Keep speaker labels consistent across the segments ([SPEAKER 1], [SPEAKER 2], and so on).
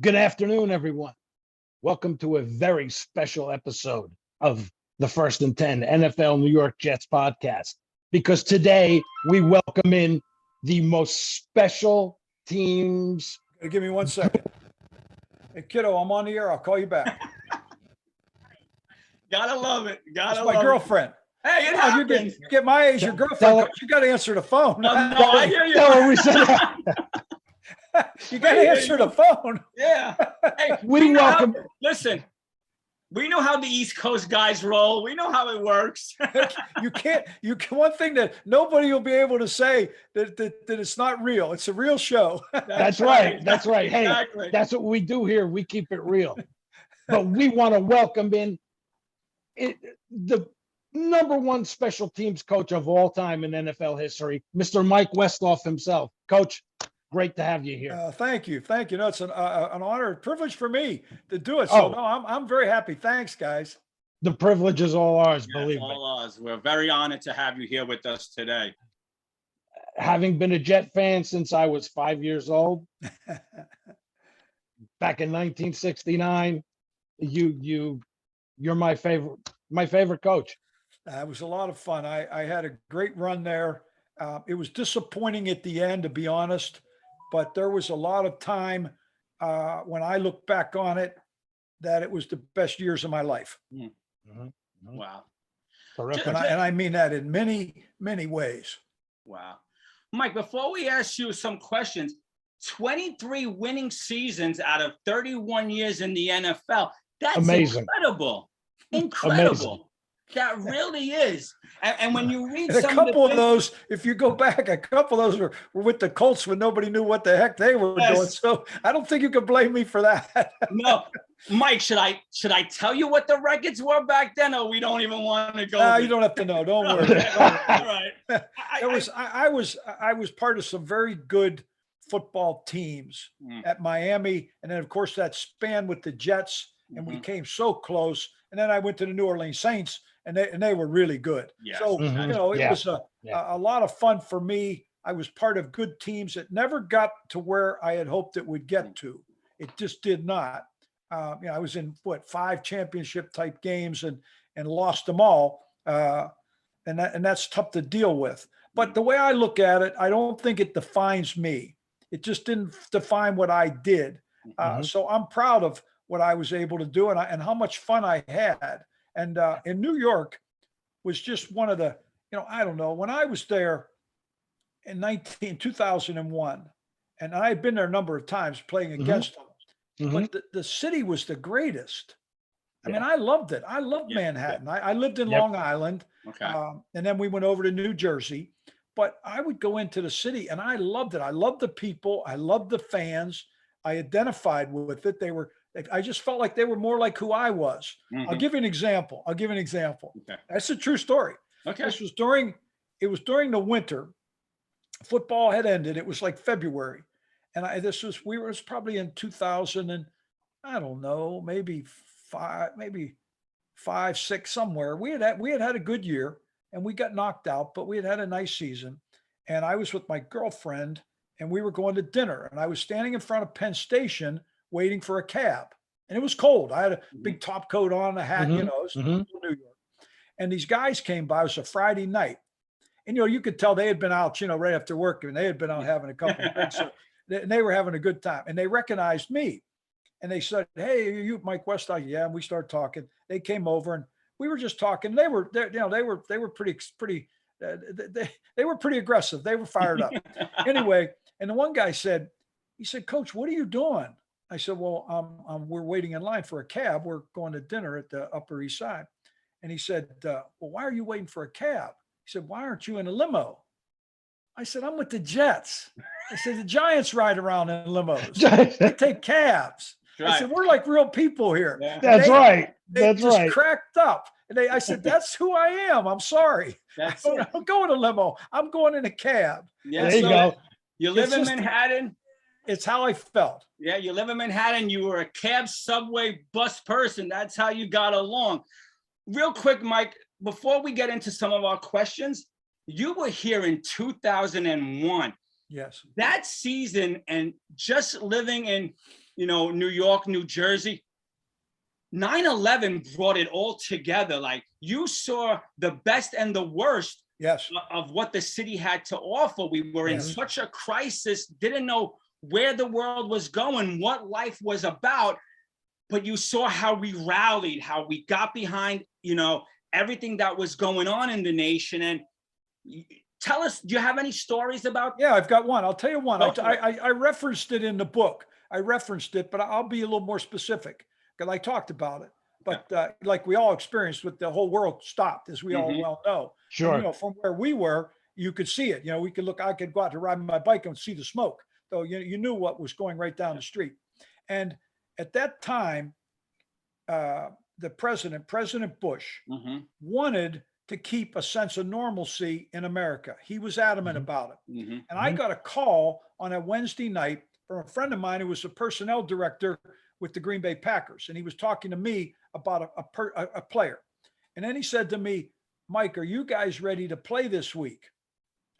[SPEAKER 1] Good afternoon, everyone. Welcome to a very special episode of the First and 10 NFL New York Jets podcast, because today we welcome in the most special teams.
[SPEAKER 2] Give me 1 second. Hey, kiddo, I'm on the air. I'll call you back.
[SPEAKER 3] Gotta love it.
[SPEAKER 2] It's my girlfriend.
[SPEAKER 3] Hey, it
[SPEAKER 2] Come on,
[SPEAKER 3] happens.
[SPEAKER 2] you get my age, your girlfriend. You got to answer the phone.
[SPEAKER 3] No, I hear you.
[SPEAKER 1] Tell her we said that.
[SPEAKER 2] You got to answer the phone.
[SPEAKER 3] Yeah. Hey,
[SPEAKER 1] We
[SPEAKER 3] know
[SPEAKER 1] welcome.
[SPEAKER 3] listen, we know how the East Coast guys roll. We know how it works.
[SPEAKER 2] You can't. One thing that nobody will be able to say that it's not real. It's a real show.
[SPEAKER 1] That's right. That's right. Hey,
[SPEAKER 3] Exactly.
[SPEAKER 1] that's what we do here. We keep it real. But we want to welcome in the number one special teams coach of all time in NFL history, Mr. Mike Westhoff himself. Coach, great to have you here.
[SPEAKER 2] Thank you. No, it's an honor, a privilege for me to do it. So no, I'm very happy. Thanks, guys.
[SPEAKER 1] The privilege is all ours,
[SPEAKER 3] Yeah,
[SPEAKER 1] believe me.
[SPEAKER 3] all ours. We're very honored to have you here with us today.
[SPEAKER 1] Having been a Jet fan since I was 5 years old, back in 1969, you're my favorite coach.
[SPEAKER 2] It was a lot of fun. I had a great run there. It was disappointing at the end, to be honest, but there was a lot of time when I look back on it that it was the best years of my life.
[SPEAKER 3] Wow.
[SPEAKER 1] Terrific.
[SPEAKER 2] And I mean that in many, many ways.
[SPEAKER 3] Wow. Mike, before we ask you some questions, 23 winning seasons out of 31 years in the NFL. That's
[SPEAKER 1] Amazing.
[SPEAKER 3] Incredible.
[SPEAKER 1] Amazing.
[SPEAKER 3] That really is. And when you read
[SPEAKER 2] And a
[SPEAKER 3] some
[SPEAKER 2] couple
[SPEAKER 3] of
[SPEAKER 2] of
[SPEAKER 3] the
[SPEAKER 2] those, if you go back, a couple of those were with the Colts when nobody knew what the heck they were
[SPEAKER 3] Yes.
[SPEAKER 2] doing. So I don't think you can blame me for that.
[SPEAKER 3] No, Mike, should I tell you what the records were back then, or we don't even want to go?
[SPEAKER 2] You don't have to know. Don't worry.
[SPEAKER 3] Okay, all right.
[SPEAKER 2] I was part of some very good football teams at Miami, and then of course that span with the Jets, and we came so close. And then I went to the New Orleans Saints, and they were really good.
[SPEAKER 3] Yes.
[SPEAKER 2] So it
[SPEAKER 1] Yeah.
[SPEAKER 2] was a lot of fun for me. I was part of good teams that never got to where I had hoped it would get to. It just did not. I was in 5 championship type games and lost them all. And that's tough to deal with. But the way I look at it, I don't think it defines me. It just didn't define what I did. So I'm proud of what I was able to do and how much fun I had. And in New York was just one of the, I don't know, when I was there in 2001, and I had been there a number of times playing against them, but the city was the greatest. I mean, I loved it. I loved Manhattan. I lived in Long Island.
[SPEAKER 3] Okay.
[SPEAKER 2] And then we went over to New Jersey, but I would go into the city and I loved it. I loved the people. I loved the fans. I identified with it. I just felt like they were more like who I was. I'll give you an example.
[SPEAKER 3] Okay.
[SPEAKER 2] That's a true story.
[SPEAKER 3] Okay.
[SPEAKER 2] It was during the winter. Football had ended. It was like February. And it was probably in 2000 and I don't know, maybe five, six, somewhere. We had had a good year and we got knocked out, but we had had a nice season. And I was with my girlfriend and we were going to dinner, and I was standing in front of Penn Station waiting for a cab, and it was cold. I had a big top coat on, a hat, it was New York. And these guys came by. It was a Friday night, and you could tell they had been out, right after work, and they had been out having a couple of drinks, and they were having a good time. And they recognized me, and they said, "Hey, are you Mike Westhoff?" Yeah, and we started talking. They came over, and we were just talking. They were pretty. They were pretty aggressive. They were fired up. Anyway, and the one guy said, "Coach, what are you doing?" I said, "Well, we're waiting in line for a cab. We're going to dinner at the Upper East Side." And he said, "Well, why are you waiting for a cab?" He said, "Why aren't you in a limo?" I said, "I'm with the Jets." I said, "The Giants ride around in limos. They take cabs."
[SPEAKER 3] Right.
[SPEAKER 2] I said, "We're like real people here."
[SPEAKER 3] Yeah.
[SPEAKER 1] That's right.
[SPEAKER 2] They
[SPEAKER 1] That's
[SPEAKER 2] just
[SPEAKER 1] right.
[SPEAKER 2] cracked up. And I said, "That's who I am. I'm sorry.
[SPEAKER 3] That's
[SPEAKER 2] I'm not going in a limo. I'm going in a cab."
[SPEAKER 3] Yeah,
[SPEAKER 1] There you go.
[SPEAKER 3] You live
[SPEAKER 2] It's
[SPEAKER 3] in
[SPEAKER 2] just-
[SPEAKER 3] Manhattan.
[SPEAKER 2] It's how I felt.
[SPEAKER 3] Yeah, you live in Manhattan. You were a cab, subway, bus person. That's how you got along. Real quick, Mike, before we get into some of our questions, you were here in 2001.
[SPEAKER 2] Yes.
[SPEAKER 3] That season and just living in New York, New Jersey. 9/11 brought it all together. Like, you saw the best and the worst
[SPEAKER 2] Yes.
[SPEAKER 3] of what the city had to offer. We were in
[SPEAKER 2] Yes.
[SPEAKER 3] such a crisis, didn't know where the world was going, what life was about. But you saw how we rallied, how we got behind, everything that was going on in the nation. And tell us, do you have any stories about?
[SPEAKER 2] Yeah, I've got one. I'll tell you one.
[SPEAKER 3] Go for it.
[SPEAKER 2] I referenced it in the book. I referenced it, but I'll be a little more specific because I talked about it. But like we all experienced with the whole world stopped, as we all
[SPEAKER 3] Mhm.
[SPEAKER 2] well know.
[SPEAKER 1] Sure.
[SPEAKER 2] And, from where we were, you could see it. We could look, I could go out to ride my bike and see the smoke. So you knew what was going right down the street. And at that time, the President Bush,
[SPEAKER 3] Mhm.
[SPEAKER 2] wanted to keep a sense of normalcy in America. He was adamant
[SPEAKER 1] Mhm.
[SPEAKER 2] about it.
[SPEAKER 3] Mhm.
[SPEAKER 2] And I got a call on a Wednesday night from a friend of mine who was a personnel director with the Green Bay Packers. And he was talking to me about a player. And then he said to me, Mike, are you guys ready to play this week?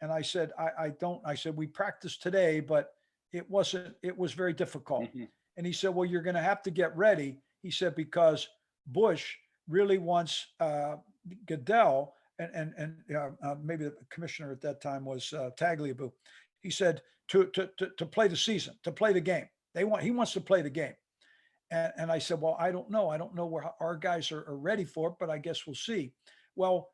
[SPEAKER 2] And I said, I don't. I said, we practiced today, but it was very difficult.
[SPEAKER 3] Mhm.
[SPEAKER 2] And he said, well, you're going to have to get ready. He said, because Bush really wants Goodell and maybe the commissioner at that time was Tagliabue. He said to play the season, to play the game. He wants to play the game. And I said, well, I don't know. I don't know where our guys are ready for it, but I guess we'll see. Well,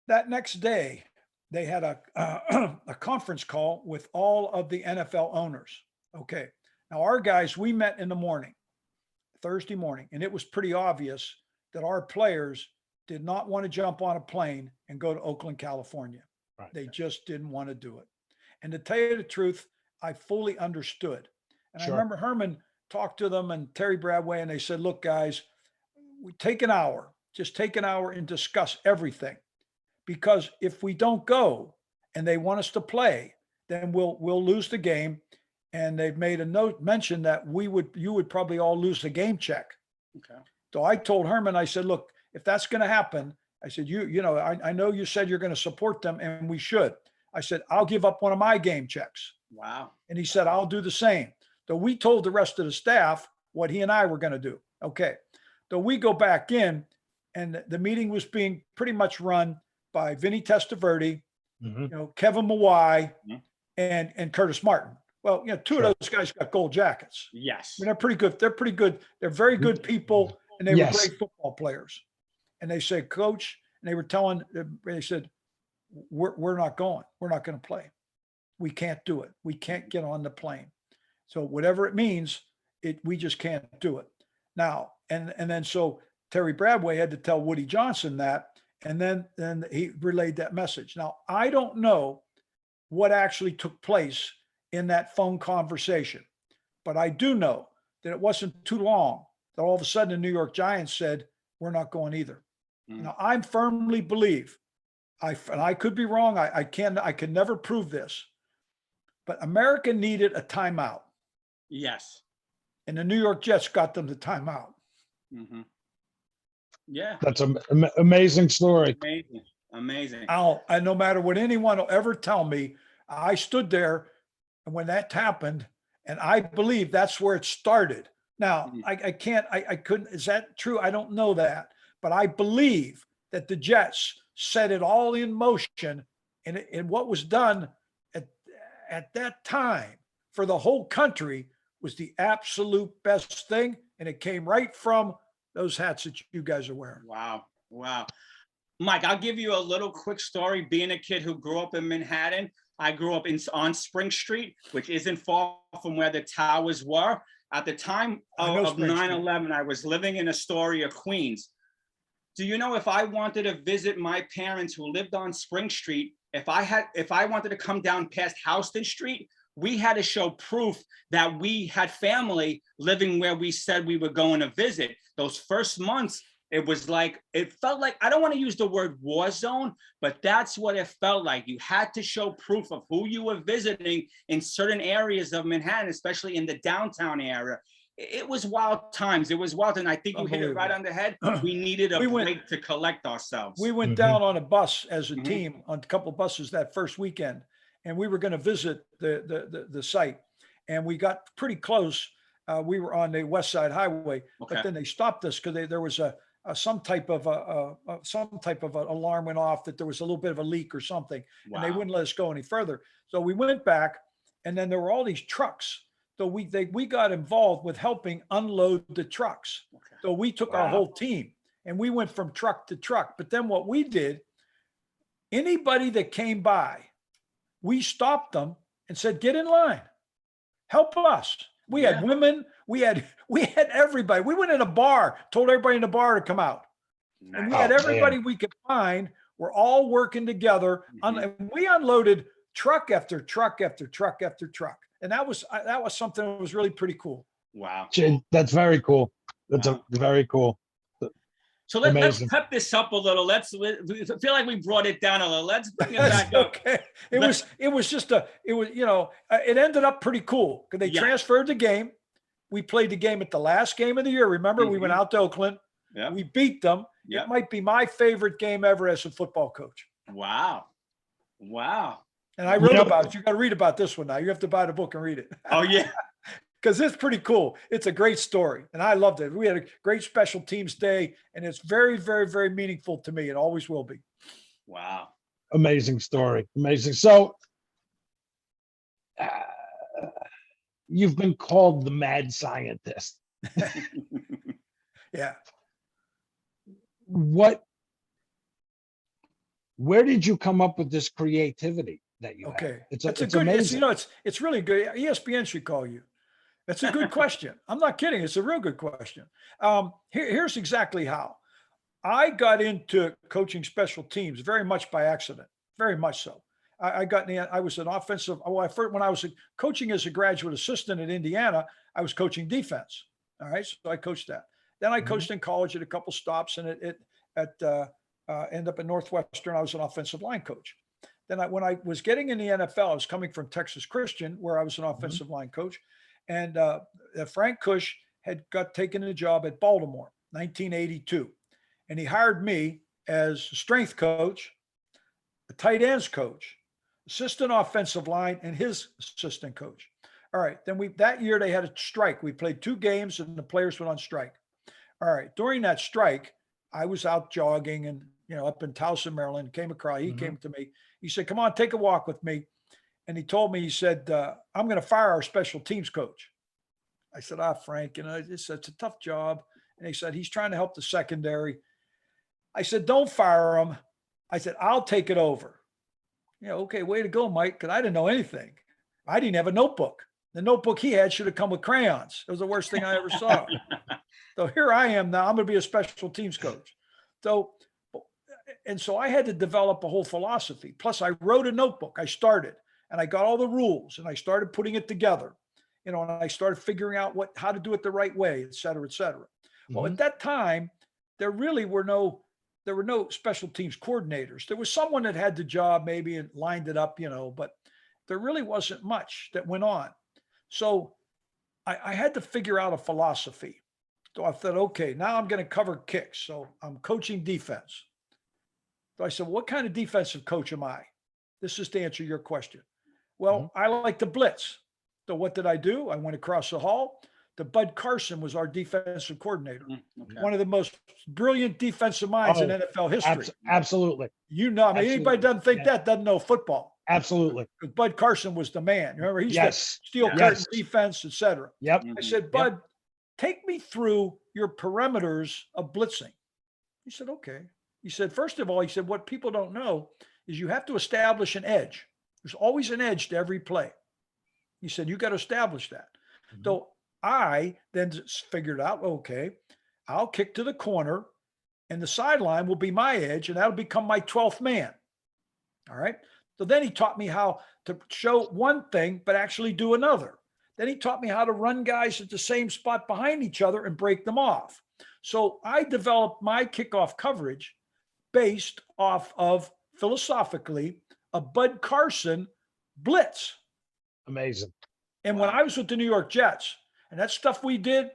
[SPEAKER 2] that next day, they had a conference call with all of the NFL owners. Okay. Now, our guys, we met in the morning, Thursday morning, and it was pretty obvious that our players did not want to jump on a plane and go to Oakland, California.
[SPEAKER 1] Right.
[SPEAKER 2] They just didn't want to do it. And to tell you the truth, I fully understood. And I
[SPEAKER 1] Sure.
[SPEAKER 2] remember Herman talked to them and Terry Bradway, and they said, look, guys, we take an hour, just take an hour and discuss everything. Because if we don't go and they want us to play, then we'll lose the game. And they've made a note mention that you would probably all lose the game check.
[SPEAKER 3] Okay.
[SPEAKER 2] So I told Herman, I said, look, if that's going to happen, I said, I know you said you're going to support them and we should. I said, I'll give up one of my game checks.
[SPEAKER 3] Wow.
[SPEAKER 2] And he said, I'll do the same. So we told the rest of the staff what he and I were going to do. Okay. So we go back in and the meeting was being pretty much run by Vinny Testaverde,
[SPEAKER 1] Mhm.
[SPEAKER 2] Kevin Mawai,
[SPEAKER 3] Mhm.
[SPEAKER 2] and Curtis Martin. Well, two
[SPEAKER 1] Sure.
[SPEAKER 2] of those guys got gold jackets.
[SPEAKER 3] Yes.
[SPEAKER 2] I mean, they're pretty good. They're pretty good. They're very good people, and they
[SPEAKER 1] Yes.
[SPEAKER 2] were great football players. And they said, Coach, and they said, we're not going. We're not going to play. We can't do it. We can't get on the plane. So whatever it means, we just can't do it. Now, and then so Terry Bradway had to tell Woody Johnson that, and then he relayed that message. Now, I don't know what actually took place in that phone conversation, but I do know that it wasn't too long that all of a sudden the New York Giants said, we're not going either.
[SPEAKER 3] Mm.
[SPEAKER 2] Now, I firmly believe, and I could be wrong, I can never prove this, but America needed a timeout,
[SPEAKER 3] Yes.
[SPEAKER 2] and the New York Jets got them the timeout.
[SPEAKER 3] Mhm. Yeah.
[SPEAKER 1] That's an amazing story.
[SPEAKER 3] Amazing. Amazing.
[SPEAKER 2] And no matter what anyone will ever tell me, I stood there when that happened, and I believe that's where it started. Now,
[SPEAKER 3] Mhm.
[SPEAKER 2] I couldn't, is that true? I don't know that, but I believe that the Jets set it all in motion, and what was done at that time for the whole country was the absolute best thing, and it came right from those hats that you guys are wearing.
[SPEAKER 3] Wow. Wow. Mike, I'll give you a little quick story. Being a kid who grew up in Manhattan, I grew up on Spring Street, which isn't far from where the towers were. At the time of 9/11, I was living in Astoria, Queens. Do you know, if I wanted to visit my parents who lived on Spring Street, if I wanted to come down past Houston Street, we had to show proof that we had family living where we said we were going to visit. Those first months, it felt like, I don't want to use the word war zone, but that's what it felt like. You had to show proof of who you were visiting in certain areas of Manhattan, especially in the downtown area. It was wild times. It was wild. And I think you hit it right on the head. We needed a break to collect ourselves.
[SPEAKER 2] We went down on a bus as a
[SPEAKER 3] Mhm.
[SPEAKER 2] team, on a couple of buses that first weekend, and we were going to visit the site. And we got pretty close we were on the West Side Highway,
[SPEAKER 3] Okay.
[SPEAKER 2] but then they stopped us because there was some type of an alarm went off that there was a little bit of a leak or something, and they
[SPEAKER 3] Wow.
[SPEAKER 2] wouldn't let us go any further. So we went back, and then there were all these trucks. So we got involved with helping unload the trucks.
[SPEAKER 3] Okay.
[SPEAKER 2] So we took our
[SPEAKER 3] Wow.
[SPEAKER 2] whole team and we went from truck to truck. But then what we did, anybody that came by, we stopped them and said, "Get in line, help us." We
[SPEAKER 3] Yeah.
[SPEAKER 2] had women, we had everybody. We went in a bar, told everybody in the bar to come out. And we
[SPEAKER 3] Nice.
[SPEAKER 2] had
[SPEAKER 1] Oh,
[SPEAKER 2] everybody
[SPEAKER 1] man.
[SPEAKER 2] we could find. We're all working together.
[SPEAKER 3] Mhm.
[SPEAKER 2] And we unloaded truck after truck after truck after truck. And that was something that was really pretty cool.
[SPEAKER 3] Wow.
[SPEAKER 1] That's very cool. That's
[SPEAKER 3] Wow.
[SPEAKER 1] very cool.
[SPEAKER 3] So let's
[SPEAKER 1] Amazing.
[SPEAKER 3] pep this up a little. We feel like we brought it down a little. Let's bring it
[SPEAKER 2] That's
[SPEAKER 3] back up.
[SPEAKER 2] okay. It was it ended up pretty cool because they
[SPEAKER 3] Yeah.
[SPEAKER 2] transferred the game. We played the game at the last game of the year. Remember, we went
[SPEAKER 3] Mhm.
[SPEAKER 2] out to Oakland.
[SPEAKER 3] Yeah.
[SPEAKER 2] We beat them.
[SPEAKER 3] Yeah.
[SPEAKER 2] It might be my favorite game ever as a football coach.
[SPEAKER 3] Wow. Wow.
[SPEAKER 2] And I wrote
[SPEAKER 1] Yep.
[SPEAKER 2] about it. You got to read about this one now. You have to buy the book and read it.
[SPEAKER 3] Oh yeah.
[SPEAKER 2] Because it's pretty cool. It's a great story. And I loved it. We had a great special teams day, and it's very, very, very meaningful to me. It always will be.
[SPEAKER 3] Wow.
[SPEAKER 1] Amazing story. Amazing. So you've been called the mad scientist.
[SPEAKER 2] Yeah.
[SPEAKER 1] Where did you come up with this creativity that you have?
[SPEAKER 2] Okay.
[SPEAKER 1] It's
[SPEAKER 2] That's
[SPEAKER 1] it's
[SPEAKER 2] a good,
[SPEAKER 1] amazing.
[SPEAKER 2] it's really good. ESPN should call you. That's a good question. I'm not kidding. It's a real good question. Here's exactly how I got into coaching special teams very much by accident, very much so. I was an offensive, when I was coaching as a graduate assistant at Indiana, I was coaching defense. All right. So I coached that. Then I
[SPEAKER 1] Mhm.
[SPEAKER 2] coached in college at a couple stops, and ended up at Northwestern. I was an offensive line coach. Then when I was getting in the NFL, I was coming from Texas Christian, where I was an offensive line coach. And Frank Cush had got taken a job at Baltimore, 1982. And he hired me as a strength coach, a tight ends coach, assistant offensive line, and his assistant coach. All right. Then that year they had a strike. We played 2 games and the players went on strike. All right. During that strike, I was out jogging and, up in Towson, Maryland, he
[SPEAKER 1] Mhm.
[SPEAKER 2] came to me. He said, "Come on, take a walk with me." And he told me, he said, "I'm going to fire our special teams coach." I said, Frank, it's a tough job. And he said, "He's trying to help the secondary." I said, "Don't fire him." I said, "I'll take it over." Okay, way to go, Mike. Cause I didn't know anything. I didn't have a notebook. The notebook he had should have come with crayons. It was the worst thing I ever saw. So here I am now. I'm going to be a special teams coach. So I had to develop a whole philosophy. Plus, I wrote a notebook. I started, and I got all the rules, and I started putting it together. And I started figuring out how to do it the right way, et cetera, et cetera. Well,
[SPEAKER 1] Mhm.
[SPEAKER 2] at that time, there were no special teams coordinators. There was someone that had the job maybe and lined it up, but there really wasn't much that went on. So I had to figure out a philosophy. So I thought, okay, now I'm going to cover kicks. So I'm coaching defense. So I said, what kind of defensive coach am I? This is to answer your question. Well, I like to blitz. So what did I do? I went across the hall. Bud Carson was our defensive coordinator.
[SPEAKER 3] Okay.
[SPEAKER 2] One of the most brilliant defensive minds in
[SPEAKER 1] Oh,
[SPEAKER 2] NFL history.
[SPEAKER 1] Absolutely.
[SPEAKER 2] Anybody
[SPEAKER 1] Absolutely.
[SPEAKER 2] doesn't think
[SPEAKER 1] Yeah.
[SPEAKER 2] that doesn't know football.
[SPEAKER 1] Absolutely.
[SPEAKER 2] Because Bud Carson was the man. Remember, he's
[SPEAKER 1] Yes.
[SPEAKER 2] the steel
[SPEAKER 3] Yes.
[SPEAKER 2] curtain defense, et cetera.
[SPEAKER 1] Yep.
[SPEAKER 2] I said, Bud, take me through your parameters of blitzing. He said, okay. He said, first of all, what people don't know is you have to establish an edge. There's always an edge to every play. He said, you got to establish that.
[SPEAKER 1] Mhm.
[SPEAKER 2] So I then figured out, okay, I'll kick to the corner and the sideline will be my edge and that'll become my 12th man. All right. So then he taught me how to show one thing, but actually do another. Then he taught me how to run guys at the same spot behind each other and break them off. So I developed my kickoff coverage based off of, philosophically, a Bud Carson blitz.
[SPEAKER 1] Amazing.
[SPEAKER 2] And when I was with the New York Jets, and that stuff we did,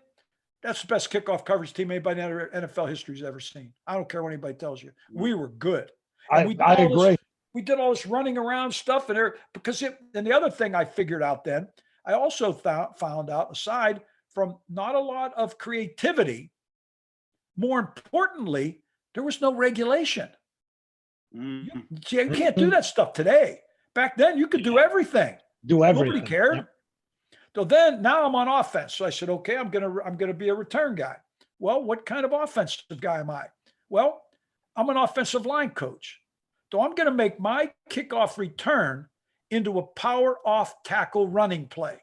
[SPEAKER 2] that's the best kickoff coverage team anybody in NFL history's ever seen. I don't care what anybody tells you. We were good. And
[SPEAKER 1] I agree.
[SPEAKER 2] We did all this running around stuff and the other thing I figured out then, I also found out, aside from not a lot of creativity. More importantly, there was no regulation.
[SPEAKER 3] Mm.
[SPEAKER 2] You can't do that stuff today. Back then, you could do everything.
[SPEAKER 1] Do everything.
[SPEAKER 2] Nobody cared.
[SPEAKER 1] Yep.
[SPEAKER 2] So then, now I'm on offense. So I said, okay, I'm gonna be a return guy. Well, what kind of offensive guy am I? Well, I'm an offensive line coach. So I'm going to make my kickoff return into a power off tackle running play.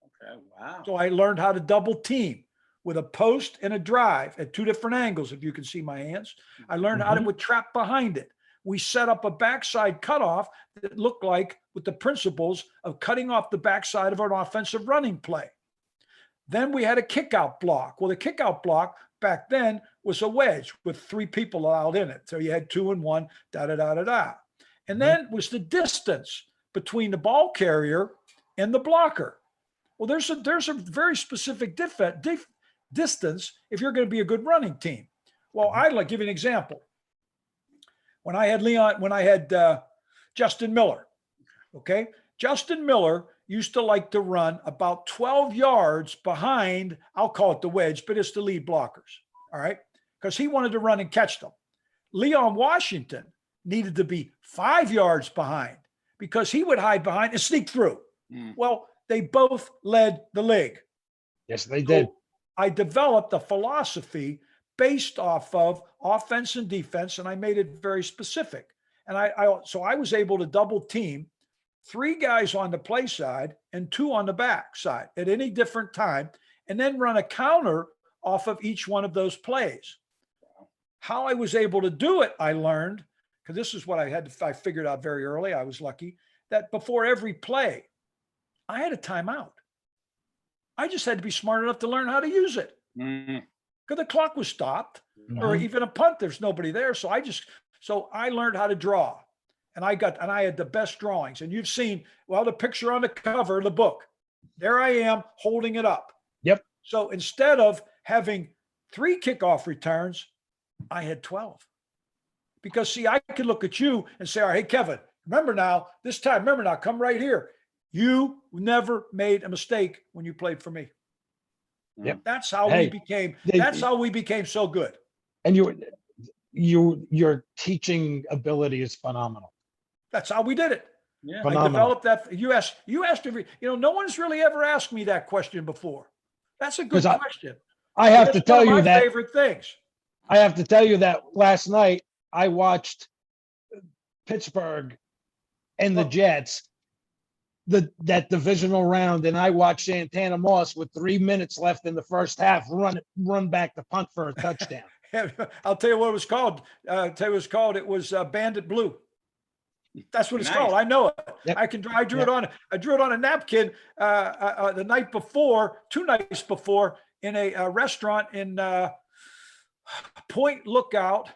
[SPEAKER 3] Okay. Wow.
[SPEAKER 2] So I learned how to double team with a post and a drive at two different angles. If you can see my hands, I learned how to with trap behind it. We set up a backside cutoff that looked like with the principles of cutting off the backside of an offensive running play. Then we had a kick out block. Well, the kick out block back then was a wedge with three people allowed in it. So you had 2 and 1, da, da, da, da, da. And then was the distance between the ball carrier and the blocker. Well, there's a very specific distance if you're going to be a good running team. Well, I'd like to give you an example. When I had Justin Miller, okay? Justin Miller used to like to run about 12 yards behind, I'll call it the wedge, but it's the lead blockers, all right? Because he wanted to run and catch them. Leon Washington needed to be 5 yards behind because he would hide behind and sneak through. Well, they both led the league.
[SPEAKER 1] Yes, they did.
[SPEAKER 2] So I developed a philosophy based off of offense and defense, and I made it very specific. And so I was able to double team 3 guys on the play side and 2 on the back side at any different time, and then run a counter off of each one of those plays. How I was able to do it, I learned, because this is what I figured out very early. I was lucky that before every play, I had a timeout. I just had to be smart enough to learn how to use it. Because the clock was stopped, or even a punt, there's nobody there. So I learned how to draw. And I had the best drawings. And you've seen, well, the picture on the cover of the book. There I am holding it up.
[SPEAKER 1] Yep.
[SPEAKER 2] So instead of having 3 kickoff returns, I had 12. Because see, I could look at you and say, all right, hey, Kevin, remember now, come right here. You never made a mistake when you played for me.
[SPEAKER 1] Yep.
[SPEAKER 2] That's how we became so good.
[SPEAKER 1] And your teaching ability is phenomenal.
[SPEAKER 2] That's how we did it.
[SPEAKER 3] Yeah.
[SPEAKER 1] Phenomenal.
[SPEAKER 2] I developed that. You asked no one's really ever asked me that question before. That's a good question.
[SPEAKER 1] I have to tell you that
[SPEAKER 2] favorite things.
[SPEAKER 1] I have to tell you that last night I watched Pittsburgh and the Jets, that divisional round, and I watched Santana Moss with 3 minutes left in the first half run back to punt for a touchdown.
[SPEAKER 2] I'll tell you what it was called. It was Bandit Blue. That's what it's called. I know it.
[SPEAKER 1] Yep.
[SPEAKER 2] I drew it on a napkin the night before, 2 nights before, in a restaurant in Point Lookout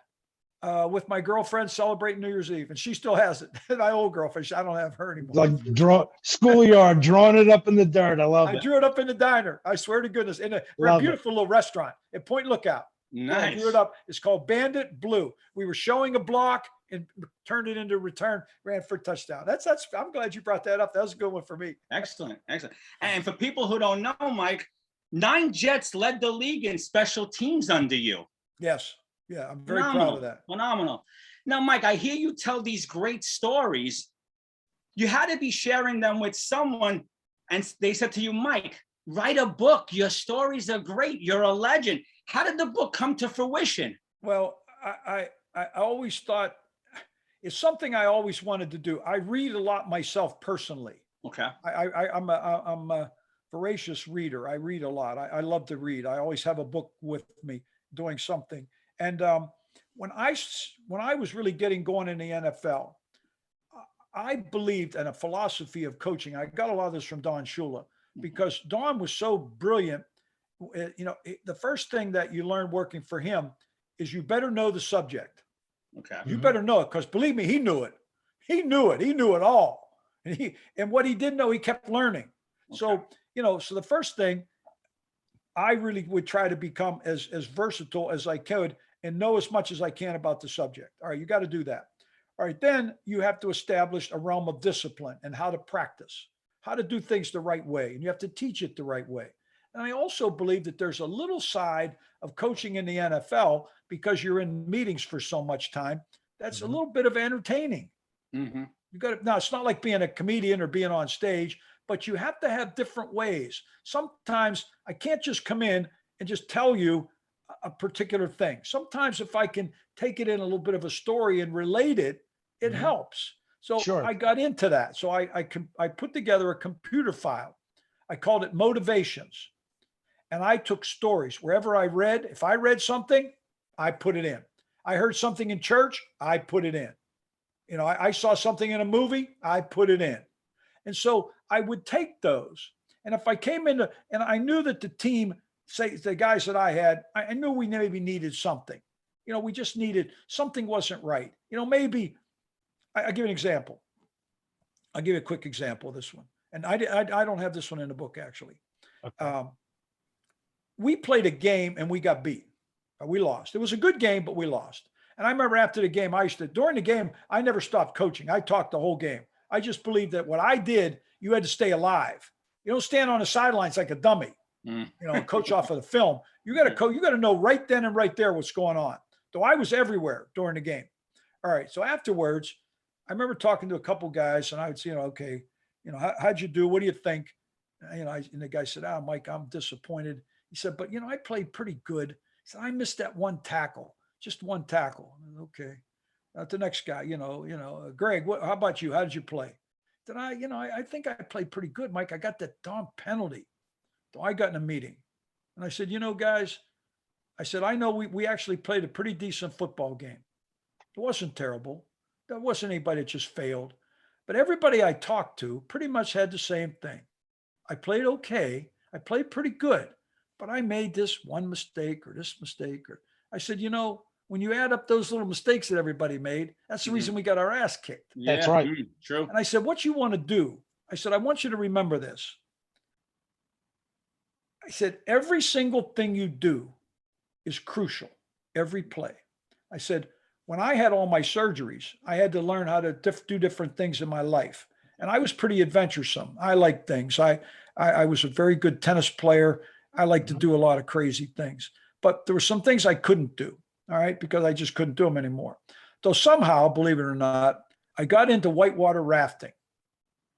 [SPEAKER 2] with my girlfriend celebrating New Year's Eve, and she still has it. My old girlfriend. I don't have her anymore.
[SPEAKER 1] Like schoolyard, drawing it up in the dirt. I love it.
[SPEAKER 2] I drew it up in the diner. I swear to goodness, in a beautiful little restaurant at Point Lookout.
[SPEAKER 3] Nice.
[SPEAKER 2] I drew it up. It's called Bandit Blue. We were showing a block and turned it into return, ran for a touchdown. That's. I'm glad you brought that up. That was a good one for me.
[SPEAKER 3] Excellent. And for people who don't know, Mike, 9 Jets led the league in special teams under you.
[SPEAKER 2] Yes. Yeah, I'm very proud of that.
[SPEAKER 3] Phenomenal. Now, Mike, I hear you tell these great stories. You had to be sharing them with someone, and they said to you, Mike, write a book. Your stories are great. You're a legend. How did the book come to fruition?
[SPEAKER 2] Well, I always thought it's something I always wanted to do. I read a lot myself personally.
[SPEAKER 3] Okay.
[SPEAKER 2] I'm a voracious reader. I read a lot. I love to read. I always have a book with me doing something. And when I was really getting going in the NFL, I believed in a philosophy of coaching. I got a lot of this from Don Shula because Don was so brilliant. The first thing that you learn working for him is you better know the subject.
[SPEAKER 3] Okay.
[SPEAKER 2] You better know it, because believe me, he knew it. He knew it all. And what he didn't know, he kept learning. Okay. So the first thing, I really would try to become as versatile as I could and know as much as I can about the subject. All right, you got to do that. All right, then you have to establish a realm of discipline and how to practice, how to do things the right way. And you have to teach it the right way. And I also believe that there's a little side of coaching in the NFL because you're in meetings for so much time. That's a little bit of entertaining.
[SPEAKER 3] Mhm.
[SPEAKER 2] You got to, now it's not like being a comedian or being on stage, but you have to have different ways. Sometimes I can't just come in and just tell you a particular thing. Sometimes if I can take it in a little bit of a story and relate it, it
[SPEAKER 1] Mhm.
[SPEAKER 2] helps. So
[SPEAKER 1] Sure.
[SPEAKER 2] I got into that. So I put together a computer file. I called it Motivations. And I took stories wherever I read. If I read something, I put it in. I heard something in church, I put it in. You know, I saw something in a movie, I put it in. And so I would take those. And if I came into, and I knew that the team, say the guys that I had, I knew we maybe needed something. You know, we just needed something wasn't right. You know, maybe I'll give you an example. I'll give you a quick example of this one. And I don't have this one in the book actually.
[SPEAKER 1] Okay.
[SPEAKER 2] We played a game and we got beat. We lost. It was a good game, but we lost. And I remember after the game, during the game, I never stopped coaching. I talked the whole game. I just believed that what I did, you had to stay alive. You don't stand on the sidelines like a dummy,
[SPEAKER 3] Mm.
[SPEAKER 2] you know, coach off of the film. You got to you got to know right then and right there what's going on. So I was everywhere during the game. All right. So afterwards, I remember talking to a couple guys and I would say, you know, okay, you know, how'd you do? What do you think? You know, and the guy said, Mike, I'm disappointed. He said, but, you know, I played pretty good. He said, I missed that one tackle, just one tackle. Okay. The next guy, Greg, how about you? How did you play? Then I think I played pretty good, Mike. I got that darn penalty. So I got in a meeting and I said, you know, guys, I said, I know we actually played a pretty decent football game. It wasn't terrible. There wasn't anybody that just failed, but everybody I talked to pretty much had the same thing. I played okay. I played pretty good, but I made this one mistake or this mistake. Or I said, you know, when you add up those little mistakes that everybody made, that's the reason we got our ass kicked.
[SPEAKER 1] That's
[SPEAKER 3] Yeah.
[SPEAKER 1] right.
[SPEAKER 3] True.
[SPEAKER 2] And I said, what you want to do? I said, I want you to remember this. I said, every single thing you do is crucial, every play. I said, when I had all my surgeries, I had to learn how to do different things in my life. And I was pretty adventuresome. I liked things. I was a very good tennis player. I like to do a lot of crazy things. But there were some things I couldn't do, all right, because I just couldn't do them anymore. So somehow, believe it or not, I got into whitewater rafting.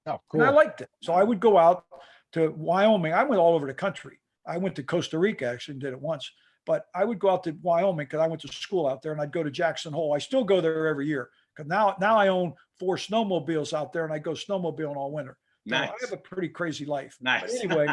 [SPEAKER 1] Oh,
[SPEAKER 2] And I
[SPEAKER 1] cool.
[SPEAKER 2] liked it. So I would go out to Wyoming. I went all over the country. I went to Costa Rica actually and did it once. But I would go out to Wyoming because I went to school out there, and I'd go to Jackson Hole. I still go there every year because now I own 4 snowmobiles out there, and I go snowmobiling all winter. So I
[SPEAKER 3] Nice.
[SPEAKER 2] have a pretty crazy life. But
[SPEAKER 3] Nice.
[SPEAKER 2] anyway,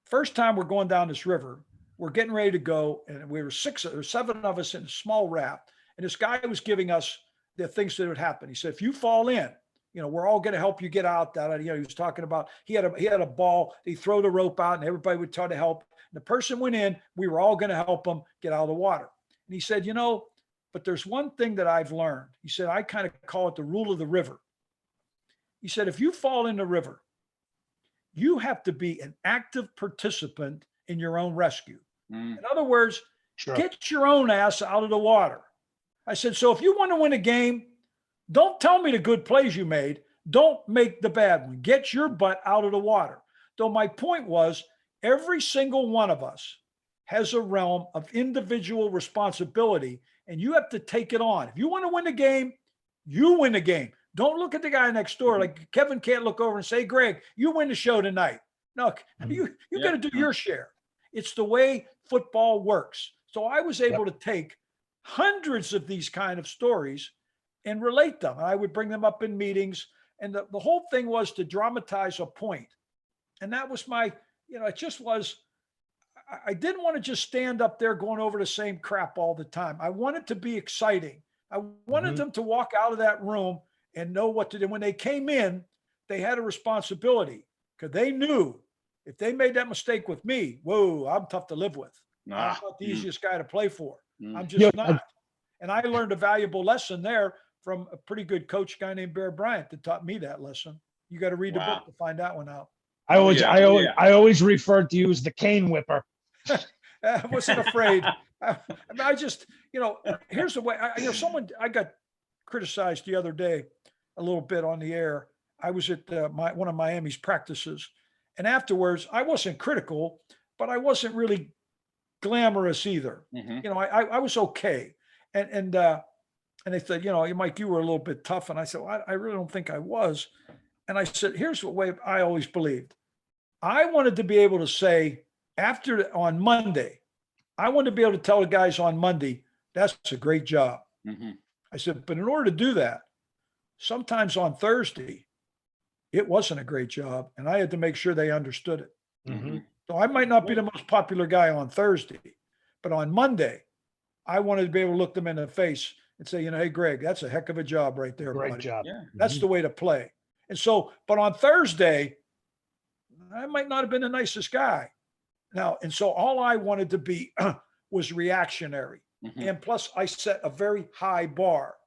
[SPEAKER 2] first time we're going down this river, we're getting ready to go, and we were 6 or 7 of us in a small raft. And this guy was giving us the things that would happen. He said, if you fall in, you know, we're all going to help you get out. That, you know, he was talking about, he had a ball, he'd throw the rope out and everybody would try to help. And the person went in, we were all going to help him get out of the water. And he said, you know, but there's one thing that I've learned. He said, I kind of call it the rule of the river. He said, if you fall in the river, you have to be an active participant in your own rescue.
[SPEAKER 3] Mm.
[SPEAKER 2] In other words,
[SPEAKER 1] Sure.
[SPEAKER 2] get your own ass out of the water. I said, so if you want to win a game, don't tell me the good plays you made. Don't make the bad one. Get your butt out of the water. So my point was, every single one of us has a realm of individual responsibility, and you have to take it on. If you want to win the game, you win the game. Don't look at the guy next door. Like Kevin can't look over and say, Greg, you win the show tonight. No, you got to do your share. It's the way football works. So I was able to take hundreds of these kind of stories and relate them. And I would bring them up in meetings. And the whole thing was to dramatize a point. And that was my, you know, it just was, I didn't want to just stand up there going over the same crap all the time. I wanted to be exciting. I wanted them to walk out of that room and know what to do. When they came in, they had a responsibility because they knew if they made that mistake with me, whoa, I'm tough to live with. I'm not the easiest guy to play for. I'm just not. And I learned a valuable lesson there from a pretty good coach guy named Bear Bryant that taught me that lesson. You got to read the book to find that one out.
[SPEAKER 1] I always referred to you as the cane whipper.
[SPEAKER 2] I wasn't afraid. I mean, I just, you know, here's the way. I got criticized the other day a little bit on the air. I was at one of Miami's practices, And afterwards, I wasn't critical, but I wasn't really glamorous either.
[SPEAKER 3] Mhm.
[SPEAKER 2] You know, I was okay. And they said, Mike, you were a little bit tough. And I said, well, I really don't think I was. And I said, here's what way I always believed. I wanted to be able to say on Monday, I wanted to be able to tell the guys on Monday, that's a great job.
[SPEAKER 3] Mhm.
[SPEAKER 2] I said, but in order to do that, sometimes on Thursday, it wasn't a great job. And I had to make sure they understood it.
[SPEAKER 1] Mhm.
[SPEAKER 2] So I might not be the most popular guy on Thursday, but on Monday, I wanted to be able to look them in the face and say, hey, Greg, that's a heck of a job right there,
[SPEAKER 1] Great
[SPEAKER 2] buddy.
[SPEAKER 1] job.
[SPEAKER 3] Yeah.
[SPEAKER 2] That's the way to play. And so, but on Thursday, I might not have been the nicest guy. Now, and so all I wanted to be was reactionary.
[SPEAKER 3] Mhm.
[SPEAKER 2] And plus, I set a very high bar.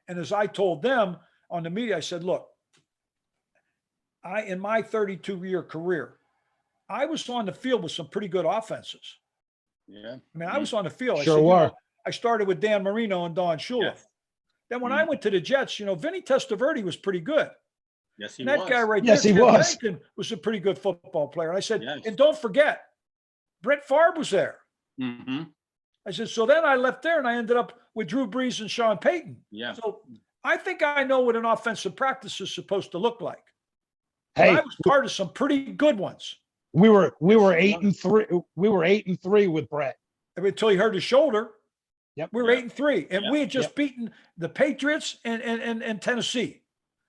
[SPEAKER 2] And as I told them on the media, I said, look, in my 32-year career, I was on the field with some pretty good offenses.
[SPEAKER 3] Yeah.
[SPEAKER 2] I mean, I was on the field. I
[SPEAKER 1] Sure
[SPEAKER 2] said,
[SPEAKER 1] were.
[SPEAKER 2] I started with Dan Marino and Don Shula.
[SPEAKER 3] Yes.
[SPEAKER 2] Then when I went to the Jets, Vinny Testaverde was pretty good.
[SPEAKER 3] Yes, he
[SPEAKER 2] And that
[SPEAKER 3] was.
[SPEAKER 2] guy right
[SPEAKER 1] Yes,
[SPEAKER 2] there,
[SPEAKER 1] he
[SPEAKER 2] Tim
[SPEAKER 1] was.
[SPEAKER 2] Pennington, was a pretty good football player. And I said,
[SPEAKER 3] Yes.
[SPEAKER 2] and don't forget, Brett Favre was there.
[SPEAKER 3] Mhm.
[SPEAKER 2] I said, so then I left there and I ended up with Drew Brees and Sean Payton.
[SPEAKER 3] Yeah.
[SPEAKER 2] So I think I know what an offensive practice is supposed to look like.
[SPEAKER 1] Hey,
[SPEAKER 2] I was part of some pretty good ones
[SPEAKER 1] we were 8-3. We were 8-3 with Brett.
[SPEAKER 2] until he hurt his shoulder.
[SPEAKER 1] Yep.
[SPEAKER 2] We were
[SPEAKER 3] Yep.
[SPEAKER 2] 8-3, and
[SPEAKER 3] Yep.
[SPEAKER 2] we had just beaten the Patriots and Tennessee.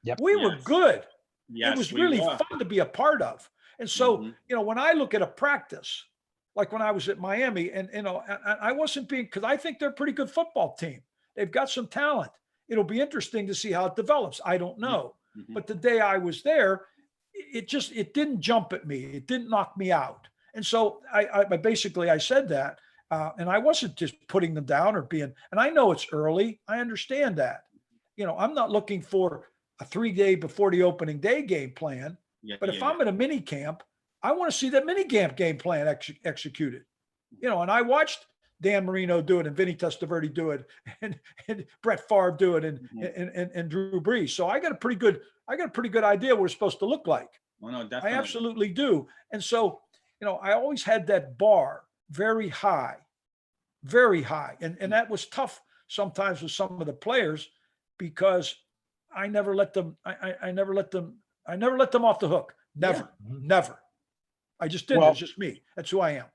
[SPEAKER 1] Yep.
[SPEAKER 2] We were
[SPEAKER 3] Yes.
[SPEAKER 2] good.
[SPEAKER 3] Yes,
[SPEAKER 2] It was
[SPEAKER 3] we
[SPEAKER 2] really
[SPEAKER 3] were.
[SPEAKER 2] fun to be a part of. And so,
[SPEAKER 3] Mhm.
[SPEAKER 2] when I look at a practice, like when I was at Miami, and I wasn't being, because I think they're a pretty good football team. They've got some talent. It'll be interesting to see how it develops. I don't know.
[SPEAKER 3] Mhm.
[SPEAKER 2] But the day I was there, it didn't jump at me. It didn't knock me out. And so I basically, I said that, and I wasn't just putting them down or being, and I know it's early. I understand that. I'm not looking for a 3-day before the opening day game plan.
[SPEAKER 3] Yeah,
[SPEAKER 2] But if
[SPEAKER 3] yeah,
[SPEAKER 2] I'm in a mini camp, I want to see that mini camp game plan executed. And I watched Dan Marino do it and Vinny Testaverde do it and Brett Favre do it and Drew Brees. So I got a pretty good idea what it's supposed to look like.
[SPEAKER 3] Oh, no,
[SPEAKER 2] I
[SPEAKER 3] definitely.
[SPEAKER 2] absolutely do. And so, I always had that bar very high. And that was tough sometimes with some of the players because I never let them off the hook. Never. I just didn't.
[SPEAKER 1] Well-
[SPEAKER 2] It's just me. That's who I am.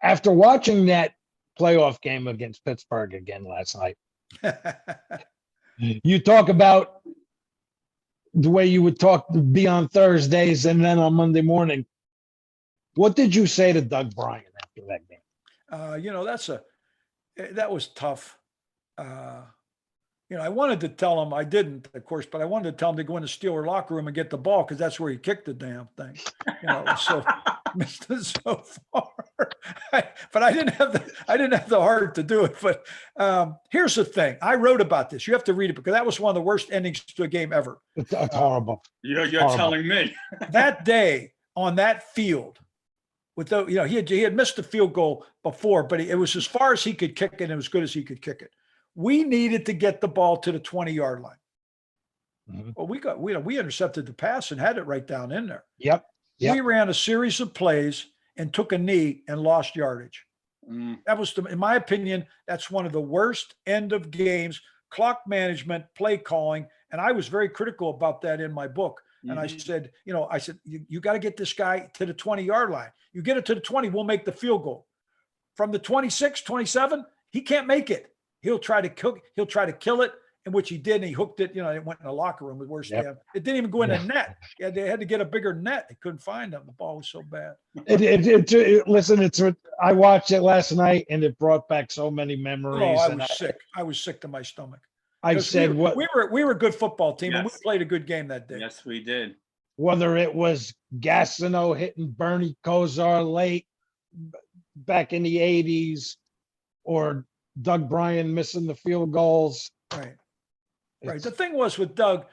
[SPEAKER 1] After watching that playoff game against Pittsburgh again last night, you talk about the way you would be on Thursdays and then on Monday morning. What did you say to Doug Bryan after that game?
[SPEAKER 2] That was tough. I wanted to tell him, I didn't, of course, but I wanted to tell him to go in the Steeler locker room and get the ball because that's where he kicked the damn thing. So missed it so far. But I didn't have the heart to do it. But here's the thing: I wrote about this. You have to read it because that was one of the worst endings to a game ever.
[SPEAKER 1] It's horrible.
[SPEAKER 3] You're
[SPEAKER 1] Horrible.
[SPEAKER 3] telling me.
[SPEAKER 2] That day on that field, he had missed the field goal before, but it was as far as he could kick it and as good as he could kick it. We needed to get the ball to the 20-yard line.
[SPEAKER 1] Mhm.
[SPEAKER 2] Well, we intercepted the pass and had it right down in there.
[SPEAKER 1] Yep.
[SPEAKER 2] We ran a series of plays and took a knee and lost yardage. That was, in my opinion, that's one of the worst end of games, clock management, play calling. And I was very critical about that in my book. And I said, you got to get this guy to the 20-yard line. You get it to the 20, we'll make the field goal. From the 26, 27, he can't make it. He'll try to kill it, in which he did, and he hooked it. It went in the locker room with worse than it didn't even go in the net. Yeah, they had to get a bigger net. They couldn't find him. The ball was so bad.
[SPEAKER 1] Listen, I watched it last night and it brought back so many memories.
[SPEAKER 2] Oh, I was sick. I was sick to my stomach.
[SPEAKER 1] I said,
[SPEAKER 2] we were a good football team, and we
[SPEAKER 3] Yes.
[SPEAKER 2] played a good game that day.
[SPEAKER 3] Yes, we did.
[SPEAKER 1] whether it was Gastineau hitting Bernie Kosar late back in the 80s or Doug Bryan missing the field goals.
[SPEAKER 2] Right.
[SPEAKER 1] It's-
[SPEAKER 2] The thing was with Doug,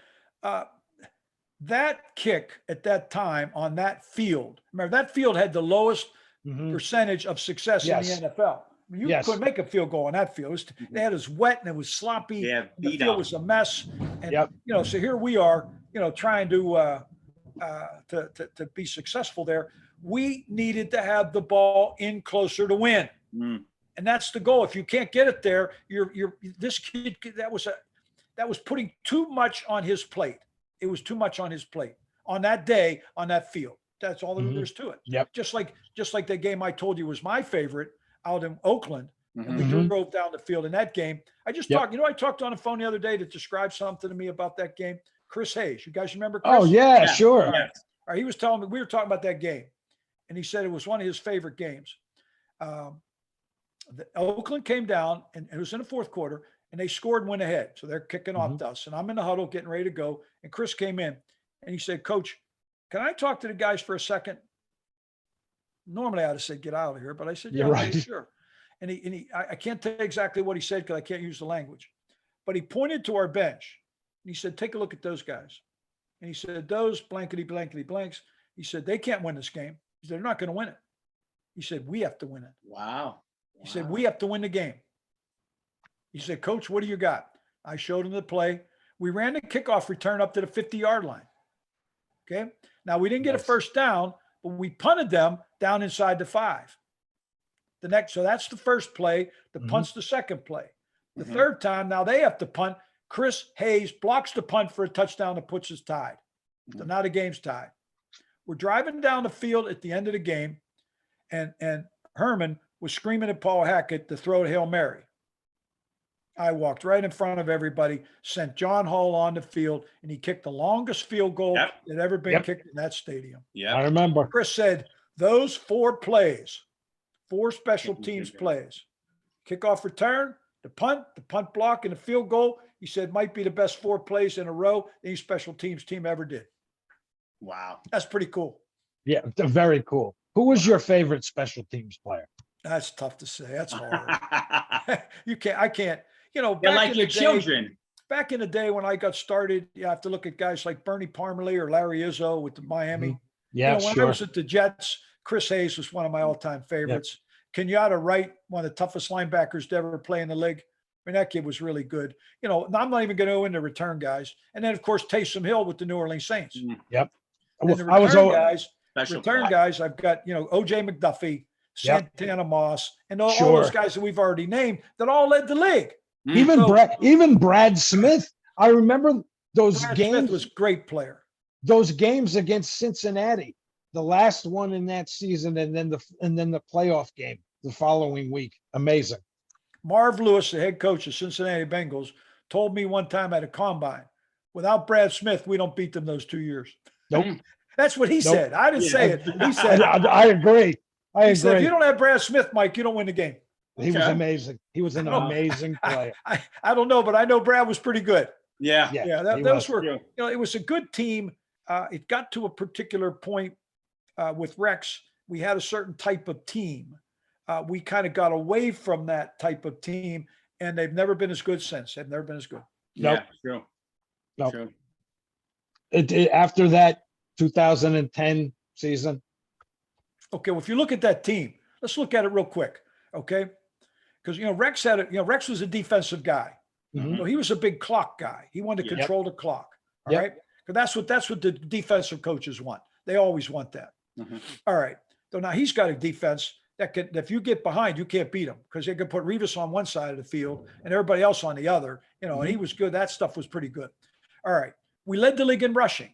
[SPEAKER 2] that kick at that time on that field, remember that field had the lowest
[SPEAKER 1] Mhm.
[SPEAKER 2] percentage of success
[SPEAKER 1] Yes.
[SPEAKER 2] in the NFL. I mean, you
[SPEAKER 1] Yes.
[SPEAKER 2] couldn't make a field goal on that field. They had us wet and it was sloppy.
[SPEAKER 3] Yeah,
[SPEAKER 2] and the
[SPEAKER 3] beat
[SPEAKER 2] field
[SPEAKER 3] up.
[SPEAKER 2] was a mess. And,
[SPEAKER 1] Yep.
[SPEAKER 2] so here we are, trying to to be successful there. We needed to have the ball in closer to win.
[SPEAKER 3] Mm.
[SPEAKER 2] And that's the goal. If you can't get it there, this kid that was putting too much on his plate. It was too much on his plate on that day on that field. That's all there is to it.
[SPEAKER 1] Yep.
[SPEAKER 2] Just like the game I told you was my favorite out in Oakland. And we
[SPEAKER 1] Mhm.
[SPEAKER 2] drove down the field in that game. I just talked, I talked on the phone the other day to describe something to me about that game. Chris Hayes. You guys remember Chris?
[SPEAKER 1] Oh yeah,
[SPEAKER 3] Yeah.
[SPEAKER 1] sure.
[SPEAKER 2] All right, he was telling me, we were talking about that game, and he said it was one of his favorite games. Oakland came down, and it was in the fourth quarter, and they scored and went ahead. So they're kicking off to us, and I'm in the huddle getting ready to go. And Chris came in, and he said, "Coach, can I talk to the guys for a second?" Normally I'd have said, "Get out of here," but I said, "Yeah,
[SPEAKER 1] You're
[SPEAKER 2] okay,
[SPEAKER 1] right.
[SPEAKER 2] sure." I can't tell you exactly what he said because I can't use the language, but he pointed to our bench, and he said, "Take a look at those guys." And he said, "Those blankety blankety blanks." He said, "They can't win this game." He said, "They're not going to win it." He said, "We have to win it."
[SPEAKER 3] Wow.
[SPEAKER 2] He said, "We have to win the game." He said, "Coach, what do you got?" I showed him the play. We ran the kickoff return up to the 50-yard line. Okay. Now we didn't get a
[SPEAKER 1] Nice.
[SPEAKER 2] first down, but we punted them down inside the 5. So that's the first play. The punt's the second play. The third time, now they have to punt. Chris Hayes blocks the punt for a touchdown that puts us tied. So now the game's tied. We're driving down the field at the end of the game, and Herman was screaming at Paul Hackett to throw a Hail Mary. I walked right in front of everybody, sent John Hall on the field, and he kicked the longest field goal that ever been kicked in that stadium.
[SPEAKER 3] Yeah.
[SPEAKER 1] I remember.
[SPEAKER 2] Chris said, those 4 plays, 4 special teams plays, kickoff return, the punt block, and the field goal, he said might be the best 4 plays in a row any special teams team ever did.
[SPEAKER 3] Wow.
[SPEAKER 2] That's pretty cool.
[SPEAKER 1] Yeah, very cool. Who was your favorite special teams player?
[SPEAKER 2] That's tough to say. That's hard. I can't,
[SPEAKER 3] They're
[SPEAKER 2] back
[SPEAKER 3] like
[SPEAKER 2] in
[SPEAKER 3] your
[SPEAKER 2] the day,
[SPEAKER 3] children.
[SPEAKER 2] back in the day when I got started, you have to look at guys like Bernie Parmalee or Larry Izzo with the Miami.
[SPEAKER 1] Yeah,
[SPEAKER 2] When I
[SPEAKER 1] sure.
[SPEAKER 2] was at the Jets, Chris Hayes was one of my all-time favorites. Kenyatta Wright, one of the toughest linebackers to ever play in the league. I mean, that kid was really good. I'm not even going to go into return guys. And then, of course, Taysom Hill with the New Orleans Saints.
[SPEAKER 1] Yep.
[SPEAKER 2] And the
[SPEAKER 1] I was
[SPEAKER 2] return guys, I've got, O.J. McDuffie, Santana Moss, and all
[SPEAKER 1] Sure.
[SPEAKER 2] those guys that we've already named that all led the league.
[SPEAKER 1] even Brad Smith. I remember those
[SPEAKER 2] Brad
[SPEAKER 1] games.
[SPEAKER 2] Smith was a great player.
[SPEAKER 1] Those games against Cincinnati, the last one in that season, and then the playoff game the following week. Amazing.
[SPEAKER 2] Marv Lewis, the head coach of Cincinnati Bengals, told me one time at a combine, without Brad Smith, we don't beat them those 2 years.
[SPEAKER 1] Nope.
[SPEAKER 2] That's what he said. I didn't say it. He said,
[SPEAKER 1] I agree.
[SPEAKER 2] he said, if you don't have Brad Smith, Mike, you don't win the game.
[SPEAKER 1] He was amazing. He was an amazing player.
[SPEAKER 2] I don't know, but I know Brad was pretty good.
[SPEAKER 3] Yeah.
[SPEAKER 2] Those were, it was a good team. It got to a particular point with Rex. We had a certain type of team. We kind of got away from that type of team, and they've never been as good since. They've never been as good.
[SPEAKER 3] Yeah.
[SPEAKER 1] Nope.
[SPEAKER 3] True.
[SPEAKER 1] Nope. After that 2010 season.
[SPEAKER 2] Okay, well, if you look at that team, let's look at it real quick, okay? Because Rex had it. Rex was a defensive guy. So he was a big clock guy. He wanted to control the clock. All right, because that's what the defensive coaches want. They always want that. All right. So now he's got a defense that can, if you get behind, you can't beat him because they could put Revis on one side of the field and everybody else on the other. And he was good. That stuff was pretty good. All right. We led the league in rushing.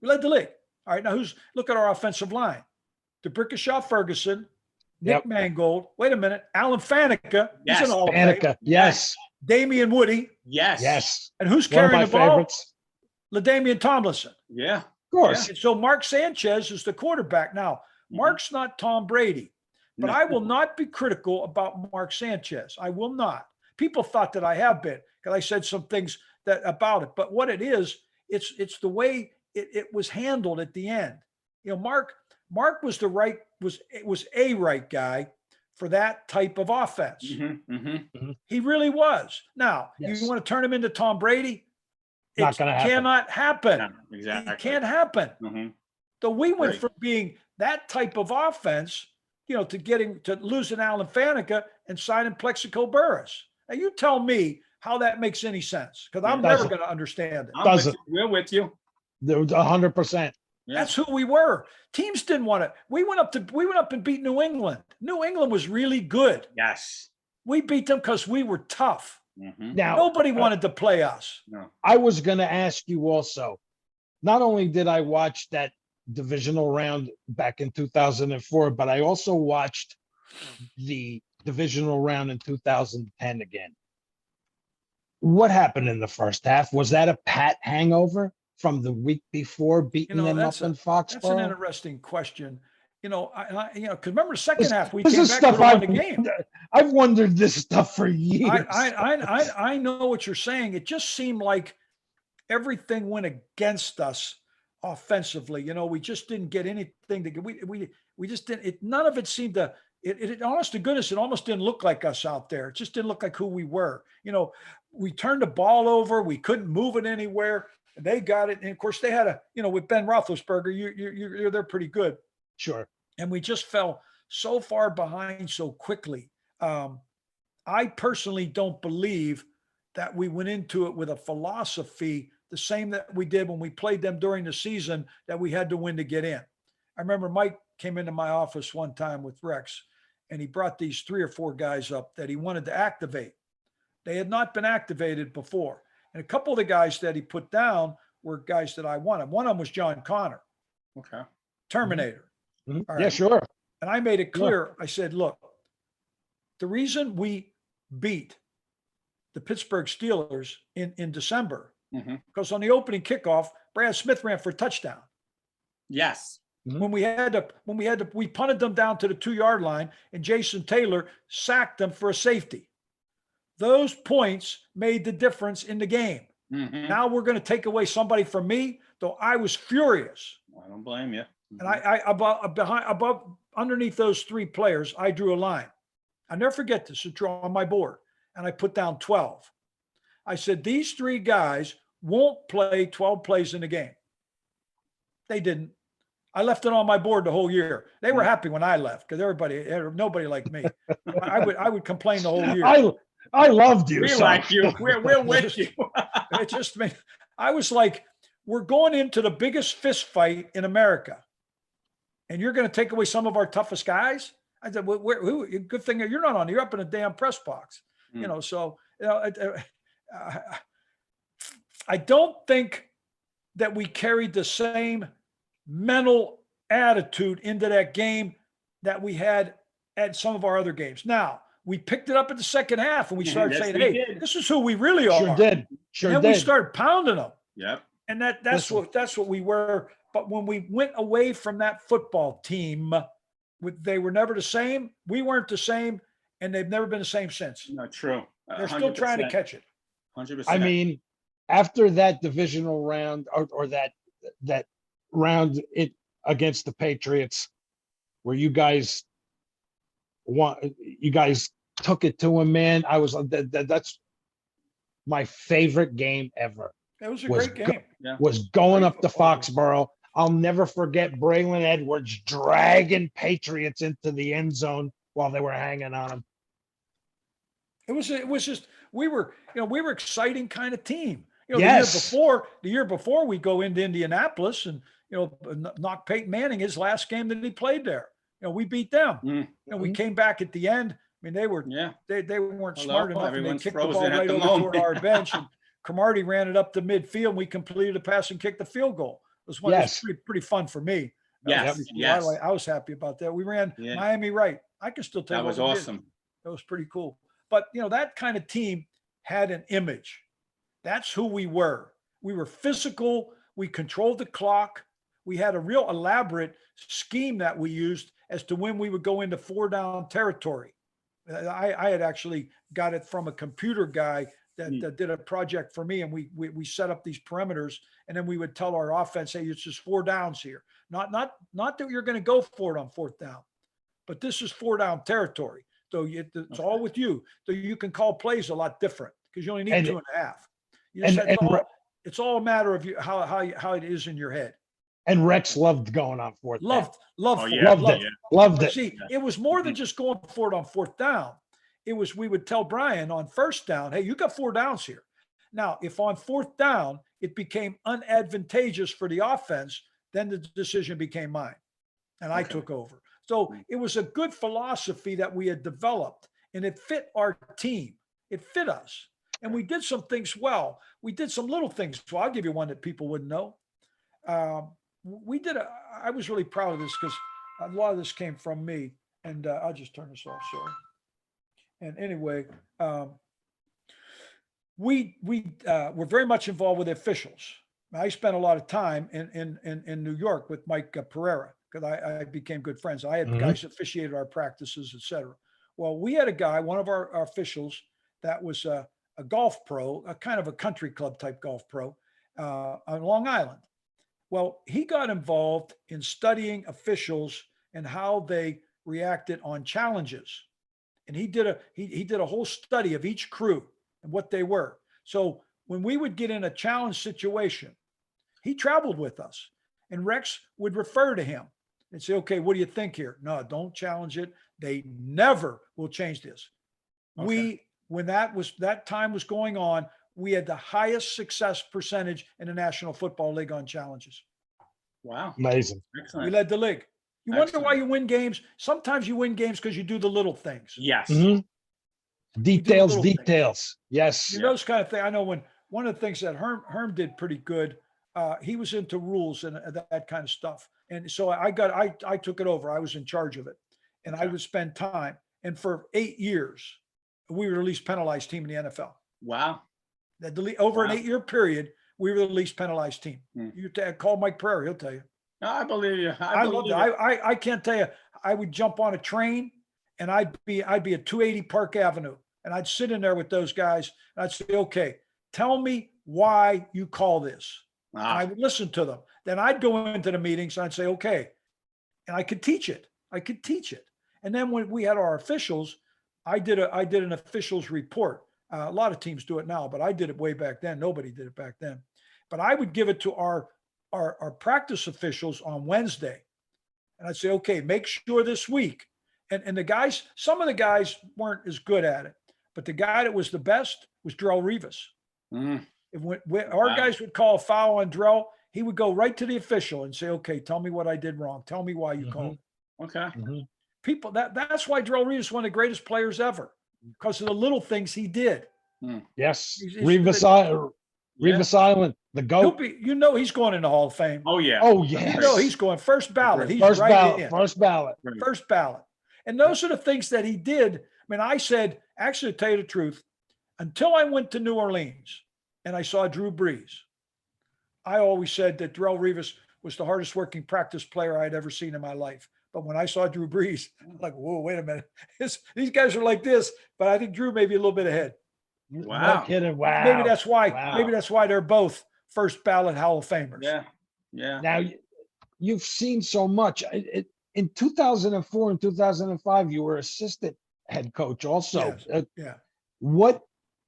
[SPEAKER 2] We led the league. All right. Now look at our offensive line. DeBrickashaw Ferguson, Nick Mangold. Wait a minute. Alan Faneca.
[SPEAKER 3] Yes.
[SPEAKER 2] He's an All of Fame.
[SPEAKER 1] Faneca. Yes.
[SPEAKER 2] Damian Woody.
[SPEAKER 3] Yes.
[SPEAKER 1] Yes.
[SPEAKER 2] And who's
[SPEAKER 1] One of
[SPEAKER 2] carrying
[SPEAKER 1] my
[SPEAKER 2] the ball?
[SPEAKER 1] favorites.
[SPEAKER 2] LaDainian Tomlinson.
[SPEAKER 3] Yeah.
[SPEAKER 1] Of course.
[SPEAKER 2] And so Mark Sanchez is the quarterback. Now, Mark's not Tom Brady, but I will not be critical about Mark Sanchez. I will not. People thought that I have been because I said some things about it. But what it is, it's the way it was handled at the end. Mark was a right guy for that type of offense. He really was. Now, you want to turn him into Tom Brady?
[SPEAKER 1] Not going to happen.
[SPEAKER 2] Cannot happen.
[SPEAKER 3] Yeah, exactly.
[SPEAKER 2] It can't happen. So we went from being that type of offense, to losing Alan Faneca and signing Plexico Burris. Now you tell me how that makes any sense, because I'm never going to understand it.
[SPEAKER 3] We're with you.
[SPEAKER 1] There was 100%.
[SPEAKER 3] Yeah.
[SPEAKER 2] That's who we were. Teams didn't want it. We went up and beat New England. New England was really good.
[SPEAKER 3] Yes.
[SPEAKER 2] We beat them because we were tough.
[SPEAKER 3] Mhm.
[SPEAKER 1] Now,
[SPEAKER 2] Nobody wanted to play us.
[SPEAKER 3] No.
[SPEAKER 1] I was going to ask you also, not only did I watch that divisional round back in 2004, but I also watched the divisional round in 2010 again. What happened in the first half? Was that a Pat hangover from the week before beating them up
[SPEAKER 2] That's
[SPEAKER 1] in
[SPEAKER 2] an
[SPEAKER 1] Foxborough?
[SPEAKER 2] interesting question. Because remember the second half we
[SPEAKER 1] This
[SPEAKER 2] came
[SPEAKER 1] is
[SPEAKER 2] back
[SPEAKER 1] stuff
[SPEAKER 2] to win the game.
[SPEAKER 1] I've wondered this stuff for years.
[SPEAKER 2] I know what you're saying. It just seemed like everything went against us offensively. We just didn't get anything to get. We just didn't. None of it seemed to. It honest to goodness, it almost didn't look like us out there. It just didn't look like who we were. We turned the ball over. We couldn't move it anywhere. They got it, and of course they had with Ben Roethlisberger. They're pretty good.
[SPEAKER 1] Sure.
[SPEAKER 2] And we just fell so far behind so quickly. I personally don't believe that we went into it with a philosophy the same that we did when we played them during the season, that we had to win to get in. I remember Mike came into my office one time with Rex, and he brought these 3 or 4 guys up that he wanted to activate. They had not been activated before. And a couple of the guys that he put down were guys that I wanted. One of them was John Connor,
[SPEAKER 3] Okay.
[SPEAKER 2] Terminator.
[SPEAKER 1] Mhm.
[SPEAKER 2] All
[SPEAKER 1] Yeah,
[SPEAKER 2] right.
[SPEAKER 1] sure.
[SPEAKER 2] And I made it clear. I said, look, the reason we beat the Pittsburgh Steelers in December,
[SPEAKER 3] hmm
[SPEAKER 2] because on the opening kickoff, Brad Smith ran for a touchdown.
[SPEAKER 3] Yes.
[SPEAKER 2] When we punted them down to the 2-yard line, and Jason Taylor sacked them for a safety. Those points made the difference in the game.
[SPEAKER 3] hmm
[SPEAKER 2] Now we're going to take away somebody from me, though I was furious.
[SPEAKER 3] I don't blame you.
[SPEAKER 2] And I underneath those 3 players, I drew a line. I never forget this. It's on my board, and I put down 12. I said, these 3 guys won't play 12 plays in the game. They didn't. I left it on my board the whole year. They were happy when I left because nobody liked me. I would complain the whole year.
[SPEAKER 1] I loved you.
[SPEAKER 3] We
[SPEAKER 1] son.
[SPEAKER 3] like you. We're with you.
[SPEAKER 2] It just made, I was like, we're going into the biggest fist fight in America, and you're going to take away some of our toughest guys. I said, good thing you're not on. You're up in a damn press box. I don't think that we carried the same mental attitude into that game that we had at some of our other games. Now, we picked it up in the second half, and we started
[SPEAKER 3] Yes,
[SPEAKER 2] saying,
[SPEAKER 3] we
[SPEAKER 2] hey,
[SPEAKER 3] did.
[SPEAKER 2] this is who we really are.
[SPEAKER 1] Sure did. Sure
[SPEAKER 2] And then
[SPEAKER 1] did.
[SPEAKER 2] we started pounding them.
[SPEAKER 3] Yep.
[SPEAKER 2] And that's what we were. But when we went away from that football team, they were never the same. We weren't the same, and they've never been the same since.
[SPEAKER 3] No, true.
[SPEAKER 2] They're still trying to catch it.
[SPEAKER 3] 100%.
[SPEAKER 1] I mean, after that divisional round or that round against the Patriots, where you guys took it to him, man. That's my favorite game ever.
[SPEAKER 2] It was a great game.
[SPEAKER 1] Was going
[SPEAKER 2] Great
[SPEAKER 1] up to
[SPEAKER 2] football game.
[SPEAKER 1] Foxborough. I'll never forget Braylon Edwards dragging Patriots into the end zone while they were hanging on him.
[SPEAKER 2] It was just we were exciting kind of team.
[SPEAKER 1] Yes.
[SPEAKER 2] The year before we go into Indianapolis and knock Peyton Manning his last game that he played there. We beat them. We came back at the end. I mean, they weren't smart enough, and they kicked the ball right over toward our bench. And Cromartie ran it up the midfield, and we completed a pass and kicked the field goal. It was pretty fun for me.
[SPEAKER 3] Yes.
[SPEAKER 2] I was happy about that. We ran Miami right. I can still tell you
[SPEAKER 3] That was
[SPEAKER 2] what we did.
[SPEAKER 3] awesome.
[SPEAKER 2] That was pretty cool. But that kind of team had an image. That's who we were. We were physical. We controlled the clock. We had a real elaborate scheme that we used as to when we would go into 4-down territory. I had actually got it from a computer guy that did a project for me, and we set up these perimeters, and then we would tell our offense, hey, it's just 4 downs here. Not that you're going to go for it on 4th down, but this is 4-down territory. So it's all with you. So you can call plays a lot different because you only need 2.5. It's all a matter of how it is in your head.
[SPEAKER 1] And Rex loved going on 4th down. Loved it.
[SPEAKER 2] See, it was more than just going for it on 4th down. It was, we would tell Brian on 1st down, hey, you got 4 downs here. Now, if on fourth down, it became unadvantageous for the offense, then the decision became mine and I
[SPEAKER 3] Okay.
[SPEAKER 2] took over. So it was a good philosophy that we had developed and it fit our team. It fit us. And we did some things well. We did some little things. So I'll give you one that people wouldn't know. I was really proud of this because a lot of this came from me. And I'll just turn this off. Sorry. And anyway, we were very much involved with the officials. I spent a lot of time in New York with Mike Pereira because I became good friends. I had guys officiated our practices, et cetera. Well, we had a guy, one of our officials, that was a golf pro, a kind of a country club type golf pro on Long Island. Well, he got involved in studying officials and how they reacted on challenges. And he did a whole study of each crew and what they were. So when we would get in a challenge situation, he traveled with us and Rex would refer to him and say, okay, what do you think here? No, don't challenge it. They never will change this.
[SPEAKER 3] Okay.
[SPEAKER 2] When that time was going on, we had the highest success percentage in the National Football League on challenges.
[SPEAKER 3] Wow.
[SPEAKER 1] Amazing.
[SPEAKER 2] We
[SPEAKER 3] Excellent.
[SPEAKER 2] led the league. You wonder
[SPEAKER 3] Excellent.
[SPEAKER 2] why you win games? Sometimes you win games because you do the little things.
[SPEAKER 3] Yes.
[SPEAKER 1] Mhm.
[SPEAKER 2] do
[SPEAKER 1] Details,
[SPEAKER 2] little things.
[SPEAKER 1] details. Yes.
[SPEAKER 2] You know, those kind of thing. I know when one of the things that Herm did pretty good, he was into rules and that kind of stuff. And so I took it over. I was in charge of it. And I
[SPEAKER 3] Okay.
[SPEAKER 2] would spend time. And for 8 years, we were the least penalized team in the NFL.
[SPEAKER 3] Wow.
[SPEAKER 2] Over an
[SPEAKER 3] Wow.
[SPEAKER 2] 8-year period, we were the least penalized team.
[SPEAKER 3] Hmm.
[SPEAKER 2] You call Mike Pereira, he'll tell you.
[SPEAKER 3] No, I believe you.
[SPEAKER 2] I loved it. I can't tell you. I would jump on a train and I'd be at 280 Park Avenue and I'd sit in there with those guys and I'd say, okay, tell me why you call this. And I would listen to them. Then I'd go into the meetings and I'd say, okay. And I could teach it. And then when we had our officials, I did an officials report. A lot of teams do it now, but I did it way back then. Nobody did it back then. But I would give it to our practice officials on Wednesday. And I'd say, okay, make sure this week. And the guys, some of the guys weren't as good at it, but the guy that was the best was Drell Rivas.
[SPEAKER 3] Mm.
[SPEAKER 2] Our guys would call a foul on Drell, he would go right to the official and say, okay, tell me what I did wrong. Tell me why you called.
[SPEAKER 3] Okay.
[SPEAKER 2] People, that's why Drell Rivas is one of the greatest players ever, because of the little things he did.
[SPEAKER 1] Yes.
[SPEAKER 2] He's
[SPEAKER 1] Rivas Island, the GOAT.
[SPEAKER 2] He's going in the Hall of Fame.
[SPEAKER 3] Oh yeah.
[SPEAKER 1] Oh, yes.
[SPEAKER 2] He's going first ballot. He's
[SPEAKER 1] First
[SPEAKER 2] right
[SPEAKER 1] ballot.
[SPEAKER 2] in.
[SPEAKER 1] First ballot.
[SPEAKER 2] First ballot. And those are the things that he did. I mean, I said, actually, to tell you the truth, until I went to New Orleans and I saw Drew Brees, I always said that Drell Rivas was the hardest working practice player I'd ever seen in my life. But when I saw Drew Brees, I'm like, whoa, wait a minute. These guys are like this, but I think Drew may be a little bit ahead.
[SPEAKER 3] Wow.
[SPEAKER 1] No kidding. Wow.
[SPEAKER 2] Maybe that's why.
[SPEAKER 1] Wow.
[SPEAKER 2] Maybe that's why they're both first ballot Hall of Famers.
[SPEAKER 3] Yeah. Yeah.
[SPEAKER 1] Now, you've seen so much. In 2004 and 2005, you were assistant head coach also.
[SPEAKER 2] Yes. Yeah.
[SPEAKER 1] What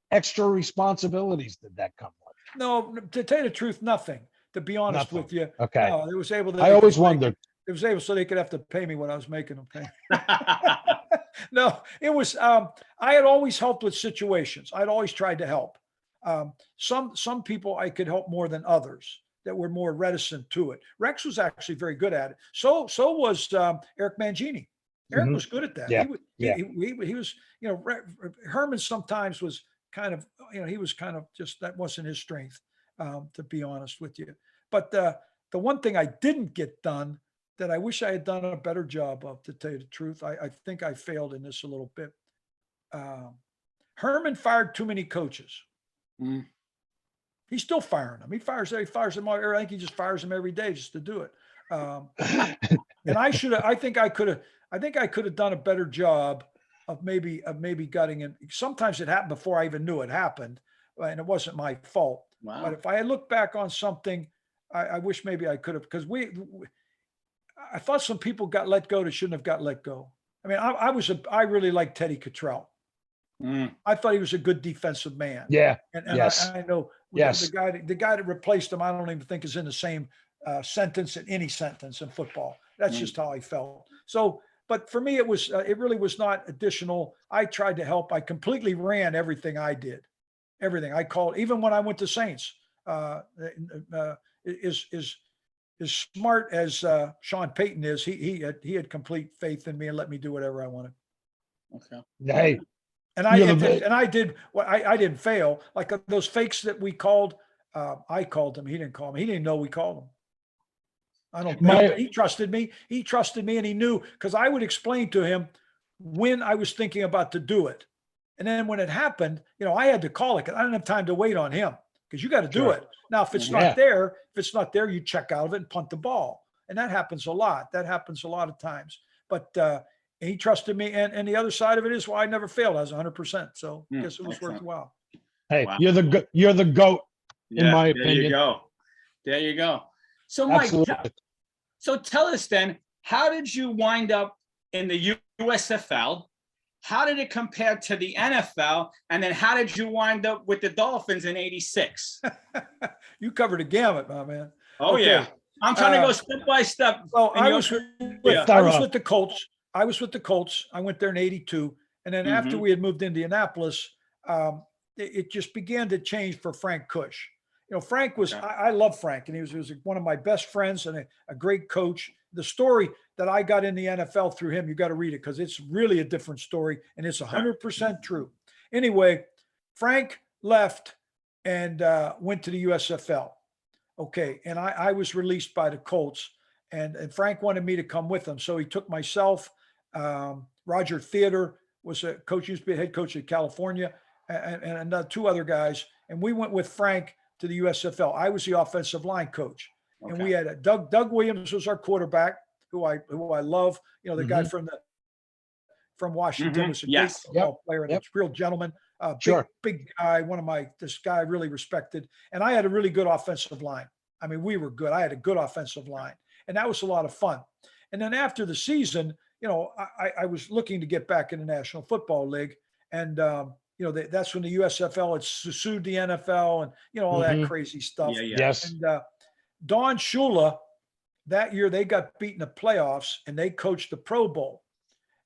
[SPEAKER 1] extra responsibilities did that come with?
[SPEAKER 2] No, to tell you the truth, nothing. To be honest
[SPEAKER 1] Nothing.
[SPEAKER 2] with you.
[SPEAKER 1] Okay.
[SPEAKER 2] No, it was able to.
[SPEAKER 1] I always wondered.
[SPEAKER 2] It was able so they could have to pay me what I was making them pay. No, it was. I had always helped with situations. I'd always tried to help. Some people I could help more than others that were more reticent to it. Rex was actually very good at it. So was Eric Mangini. Eric was good at that.
[SPEAKER 1] Yeah.
[SPEAKER 2] He was. Herman sometimes was kind of. He was kind of just that wasn't his strength. To be honest with you, but the one thing I didn't get done that I wish I had done a better job of, to tell you the truth, I think I failed in this a little bit. Herman fired too many coaches. He's still firing them. He fires them all. I think he just fires them every day just to do it. And I think I could have done a better job of maybe gutting him. Sometimes it happened before I even knew it happened, and it wasn't my fault.
[SPEAKER 3] Wow.
[SPEAKER 2] But if I had looked back on something, I wish maybe I could have, because I thought some people got let go that shouldn't have got let go. I mean, I really liked Teddy Cottrell. I thought he was a good defensive man.
[SPEAKER 1] Yeah.
[SPEAKER 2] And
[SPEAKER 1] Yes.
[SPEAKER 2] I know
[SPEAKER 1] Yes.
[SPEAKER 2] the guy that replaced him, I don't even think is in the same sentence in any sentence in football. That's just how I felt. So, but for me, it really was not additional. I tried to help. I completely ran everything I did. everything. I called, even when I went to Saints, as smart as Sean Payton is, he had complete faith in me and let me do whatever I wanted.
[SPEAKER 3] Okay.
[SPEAKER 1] Hey,
[SPEAKER 2] And I did what I didn't fail. Like those fakes that we called, I called them. He didn't call me. He didn't know we called them. I don't. He trusted me. He trusted me, and he knew, because I would explain to him when I was thinking about to do it, and then when it happened, I had to call it. 'Cause I didn't have time to wait on him, because you got to do
[SPEAKER 1] Sure.
[SPEAKER 2] it. Now, if it's
[SPEAKER 1] Yeah.
[SPEAKER 2] not there, you check out of it and punt the ball, and that happens a lot. That happens a lot of times. But he trusted me, and the other side of it is, well, I never failed. I was 100%. So I guess it was
[SPEAKER 3] Excellent.
[SPEAKER 2] worthwhile.
[SPEAKER 1] Hey,
[SPEAKER 3] Wow.
[SPEAKER 1] you're the GOAT. In my
[SPEAKER 3] There
[SPEAKER 1] opinion.
[SPEAKER 3] you go. There you go. So, Mike,
[SPEAKER 1] Absolutely.
[SPEAKER 3] so tell us then, how did you wind up in the USFL? How did it compare to the NFL? And then how did you wind up with the Dolphins in '86?
[SPEAKER 2] You covered a gamut, my man.
[SPEAKER 3] Oh,
[SPEAKER 2] Okay.
[SPEAKER 3] yeah. I'm trying to go step by step.
[SPEAKER 2] Well,
[SPEAKER 3] in
[SPEAKER 2] I
[SPEAKER 3] your
[SPEAKER 2] was
[SPEAKER 3] career.
[SPEAKER 2] with the Colts. I went there in '82. And then after we had moved to Indianapolis, it just began to change for Frank Cush. Frank was,
[SPEAKER 3] Okay.
[SPEAKER 2] I love Frank, and he was one of my best friends and a great coach. The story that I got in the NFL through him, you got to read it, because it's really a different story, and it's 100% true. Anyway, Frank left and went to the USFL. Okay. And I was released by the Colts, and Frank wanted me to come with him. So he took myself, Roger Theater was a coach, used to be a head coach at California, and two other guys. And we went with Frank to the USFL. I was the offensive line coach.
[SPEAKER 3] Okay.
[SPEAKER 2] And we had Doug Williams was our quarterback, who I love, the guy from Washington, was a great football player and a real gentleman, big guy, this guy I really respected. And I had a really good offensive line. I mean, we were good. I had a good offensive line, and that was a lot of fun. And then after the season, I was looking to get back in the National Football League, and that's when the USFL had sued the NFL and all that crazy stuff.
[SPEAKER 3] Yeah.
[SPEAKER 1] Yes.
[SPEAKER 2] And Don Shula, that year they got beat in the playoffs, and they coached the Pro Bowl.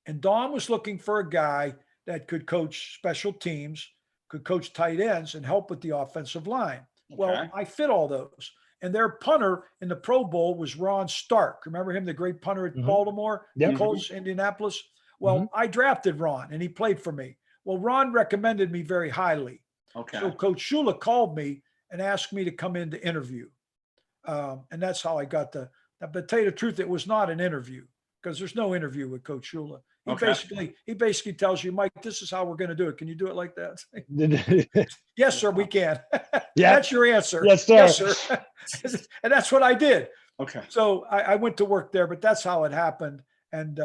[SPEAKER 2] And Don was looking for a guy that could coach special teams, could coach tight ends, and help with the offensive line.
[SPEAKER 3] Okay.
[SPEAKER 2] Well, I fit all those. And their punter in the Pro Bowl was Ron Stark. Remember him, the great punter at Baltimore, the Colts, Indianapolis? Well, I drafted Ron, and he played for me. Well, Ron recommended me very highly.
[SPEAKER 3] Okay.
[SPEAKER 2] So Coach Shula called me and asked me to come in to interview. And that's how I got but to tell you the truth, it was not an interview, because there's no interview with Coach Shula. He basically tells you, Mike, this is how we're going to do it. Can you do it like that? Yes, sir, we can.
[SPEAKER 1] Yeah.
[SPEAKER 2] That's your answer.
[SPEAKER 1] Yes, sir.
[SPEAKER 2] Yes, sir. And that's what I did.
[SPEAKER 3] Okay.
[SPEAKER 2] So I went to work there, but that's how it happened. And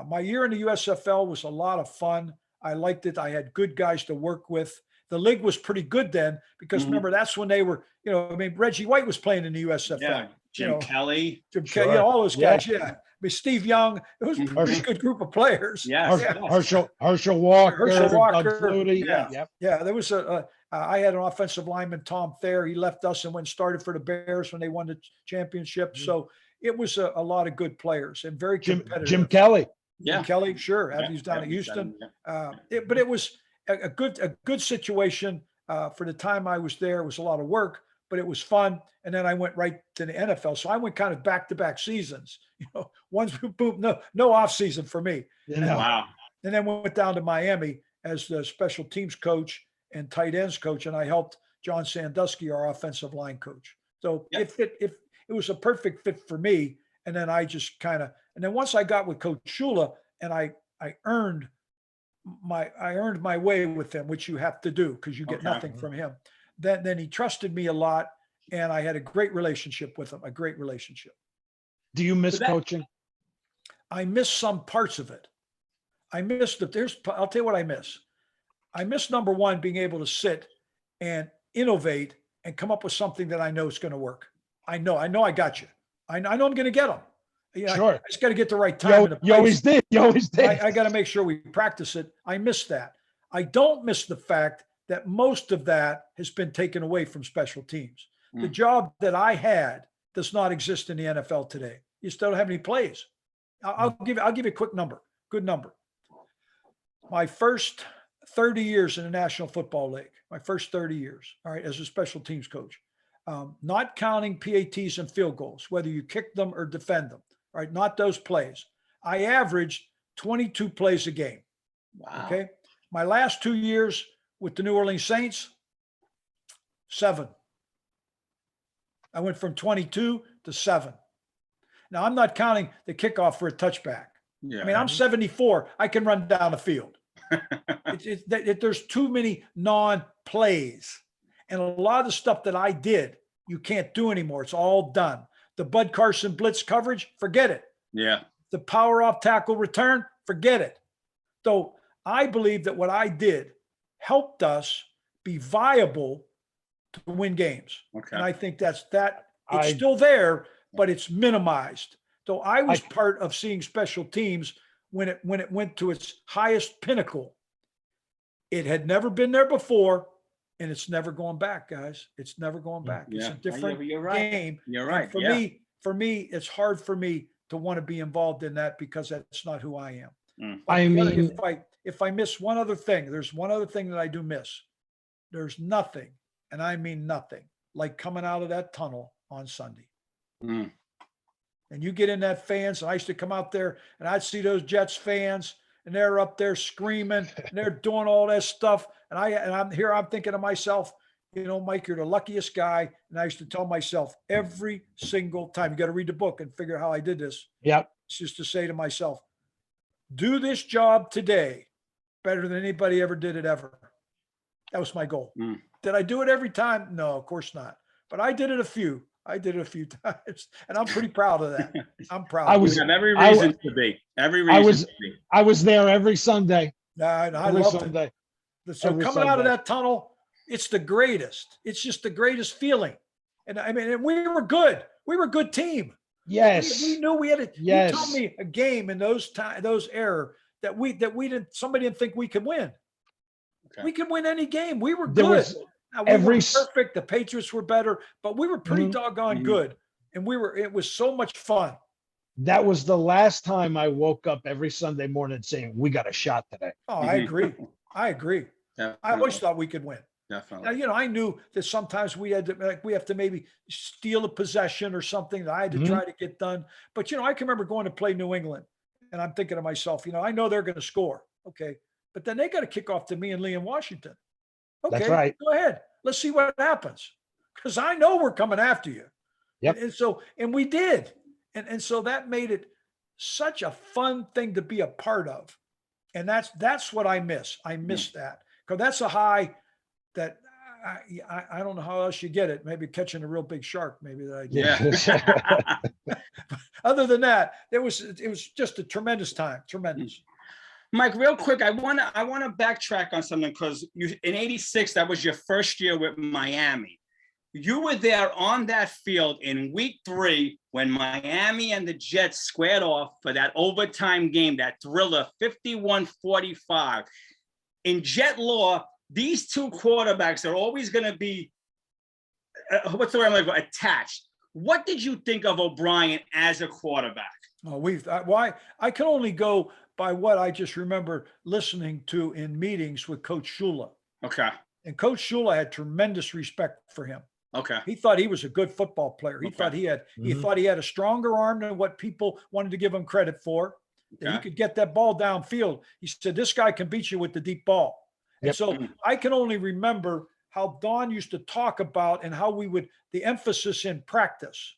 [SPEAKER 2] my year in the USFL was a lot of fun. I liked it. I had good guys to work with. The league was pretty good then, because remember, that's when they were, Reggie White was playing in the USFL.
[SPEAKER 3] Yeah. Jim Kelly.
[SPEAKER 2] Kelly, all those guys. Yeah. I mean, Steve Young. It was a pretty good group of players.
[SPEAKER 3] Yes.
[SPEAKER 1] Herschel Walker.
[SPEAKER 2] Herschel Walker.
[SPEAKER 1] Doug Flutie.
[SPEAKER 3] Yeah.
[SPEAKER 2] Yeah. There was I had an offensive lineman, Tom Thayer. He left us and went and started for the Bears when they won the championship. So it was a lot of good players and very competitive.
[SPEAKER 1] Jim Kelly.
[SPEAKER 2] Jim Kelly, sure. He's down at Houston. But it was a good situation for the time I was there. It was a lot of work, but it was fun. And then I went right to the NFL. So I went kind of back-to-back seasons. Once boom, no off season for me.
[SPEAKER 3] Wow.
[SPEAKER 2] And then went down to Miami as the special teams coach and tight ends coach, and I helped John Sandusky, our offensive line coach. So it was a perfect fit for me. And then I just and then once I got with Coach Shula, and I earned my way with him, which you have to do because you get nothing from him. Then he trusted me a lot, and I had a great relationship with him, a great relationship.
[SPEAKER 1] Do you miss coaching?
[SPEAKER 2] I miss some parts of it. I miss I'll tell you what I miss. I miss, number one, being able to sit and innovate and come up with something that I know is going to work. I know I got you. I know I'm going to get them.
[SPEAKER 1] Sure.
[SPEAKER 2] I just got to get the right time.
[SPEAKER 1] You always did.
[SPEAKER 2] I got to make sure we practice it. I miss that. I don't miss the fact that most of that has been taken away from special teams. The job that I had does not exist in the NFL today. You still don't have any plays. I'll give you a quick number. Good number. My first 30 years in the National Football League, my first 30 years, all right, as a special teams coach, not counting PATs and field goals, whether you kick them or defend them, all right, not those plays. I averaged 22 plays a game.
[SPEAKER 3] Wow.
[SPEAKER 2] Okay. My last 2 years with the New Orleans Saints, 7. I went from 22 to 7. Now, I'm not counting the kickoff for a touchback.
[SPEAKER 3] Yeah.
[SPEAKER 2] I mean, I'm 74. I can run down the field. There's too many non-plays. And a lot of the stuff that I did, you can't do anymore. It's all done. The Bud Carson blitz coverage, forget it.
[SPEAKER 3] Yeah.
[SPEAKER 2] The power off tackle return, forget it. So I believe that what I did helped us be viable to win games.
[SPEAKER 3] Okay.
[SPEAKER 2] And I think it's still there, but it's minimized. So I was part of seeing special teams when it went to its highest pinnacle. It had never been there before, and it's never going back, guys. It's never going back. It's a different
[SPEAKER 3] You're right.
[SPEAKER 2] game.
[SPEAKER 3] You're right.
[SPEAKER 2] And for me, it's hard for me to want to be involved in that because that's not who I am.
[SPEAKER 1] I mean,
[SPEAKER 2] if I miss one other thing, there's one other thing that I do miss. There's nothing, and I mean nothing, like coming out of that tunnel on Sunday. And you get in that fans, and I used to come out there and I'd see those Jets fans and they're up there screaming and they're doing all that stuff. And I'm here, I'm thinking to myself, you know, Mike, you're the luckiest guy. And I used to tell myself every single time, you got to read the book and figure out how I did this.
[SPEAKER 1] Yep.
[SPEAKER 2] It's just to say to myself, do this job today better than anybody ever did it ever. That was my goal. Did I do it every time? No, of course not. But I did it a few times, and I'm pretty proud of that. I'm proud.
[SPEAKER 1] I
[SPEAKER 3] You have every reason to be. Every reason to be.
[SPEAKER 1] I was there every Sunday.
[SPEAKER 2] I
[SPEAKER 1] Every
[SPEAKER 2] loved
[SPEAKER 1] Sunday.
[SPEAKER 2] it. So
[SPEAKER 1] Every
[SPEAKER 2] coming out of
[SPEAKER 1] Sunday.
[SPEAKER 2] that tunnel, it's the greatest. It's just the greatest feeling. And I mean, and we were good. We were a good team.
[SPEAKER 1] Yes.
[SPEAKER 2] We knew we had it.
[SPEAKER 1] Yes.
[SPEAKER 2] You told me a game in those era that we didn't. Somebody didn't think we could win.
[SPEAKER 3] Okay.
[SPEAKER 2] We could win any game. We were
[SPEAKER 1] There
[SPEAKER 2] good.
[SPEAKER 1] was
[SPEAKER 2] Now, we
[SPEAKER 1] every
[SPEAKER 2] weren't perfect. The Patriots were better, but we were pretty doggone good. And it was so much fun.
[SPEAKER 1] That was the last time I woke up every Sunday morning saying, we got a shot today.
[SPEAKER 2] Oh, I agree. I always thought we could win.
[SPEAKER 3] Definitely.
[SPEAKER 2] Now, you know, I knew that sometimes we have to maybe steal a possession or something that I had to try to get done. But, you know, I can remember going to play New England and I'm thinking to myself, you know, I know they're going to score. Okay. But then they got to kick off to me and Lee in Washington. Okay.
[SPEAKER 1] That's right.
[SPEAKER 2] Go ahead. Let's see what happens. Because I know we're coming after you.
[SPEAKER 1] Yep.
[SPEAKER 2] And we did. And so that made it such a fun thing to be a part of. And that's what I miss. I miss that. Because that's a high that I don't know how else you get it. Maybe catching a real big shark, maybe that I did.
[SPEAKER 3] Yeah.
[SPEAKER 2] Other than that, it was just a tremendous time. Tremendous.
[SPEAKER 3] Mike, real quick, I want to backtrack on something because in '86, that was your first year with Miami. You were there on that field in week 3 when Miami and the Jets squared off for that overtime game, that thriller, 51-45. In Jet law, these two quarterbacks are always going to be, what's the word I'm looking for, attached. What did you think of O'Brien as a quarterback?
[SPEAKER 2] Oh, I can only go by what I just remember listening to in meetings with Coach Shula.
[SPEAKER 3] Okay.
[SPEAKER 2] And Coach Shula had tremendous respect for him.
[SPEAKER 3] Okay.
[SPEAKER 2] He thought he was a good football player. He thought he had a stronger arm than what people wanted to give him credit for. That he could get that ball downfield. He said, this guy can beat you with the deep ball. And so I can only remember how Don used to talk about and how the emphasis in practice.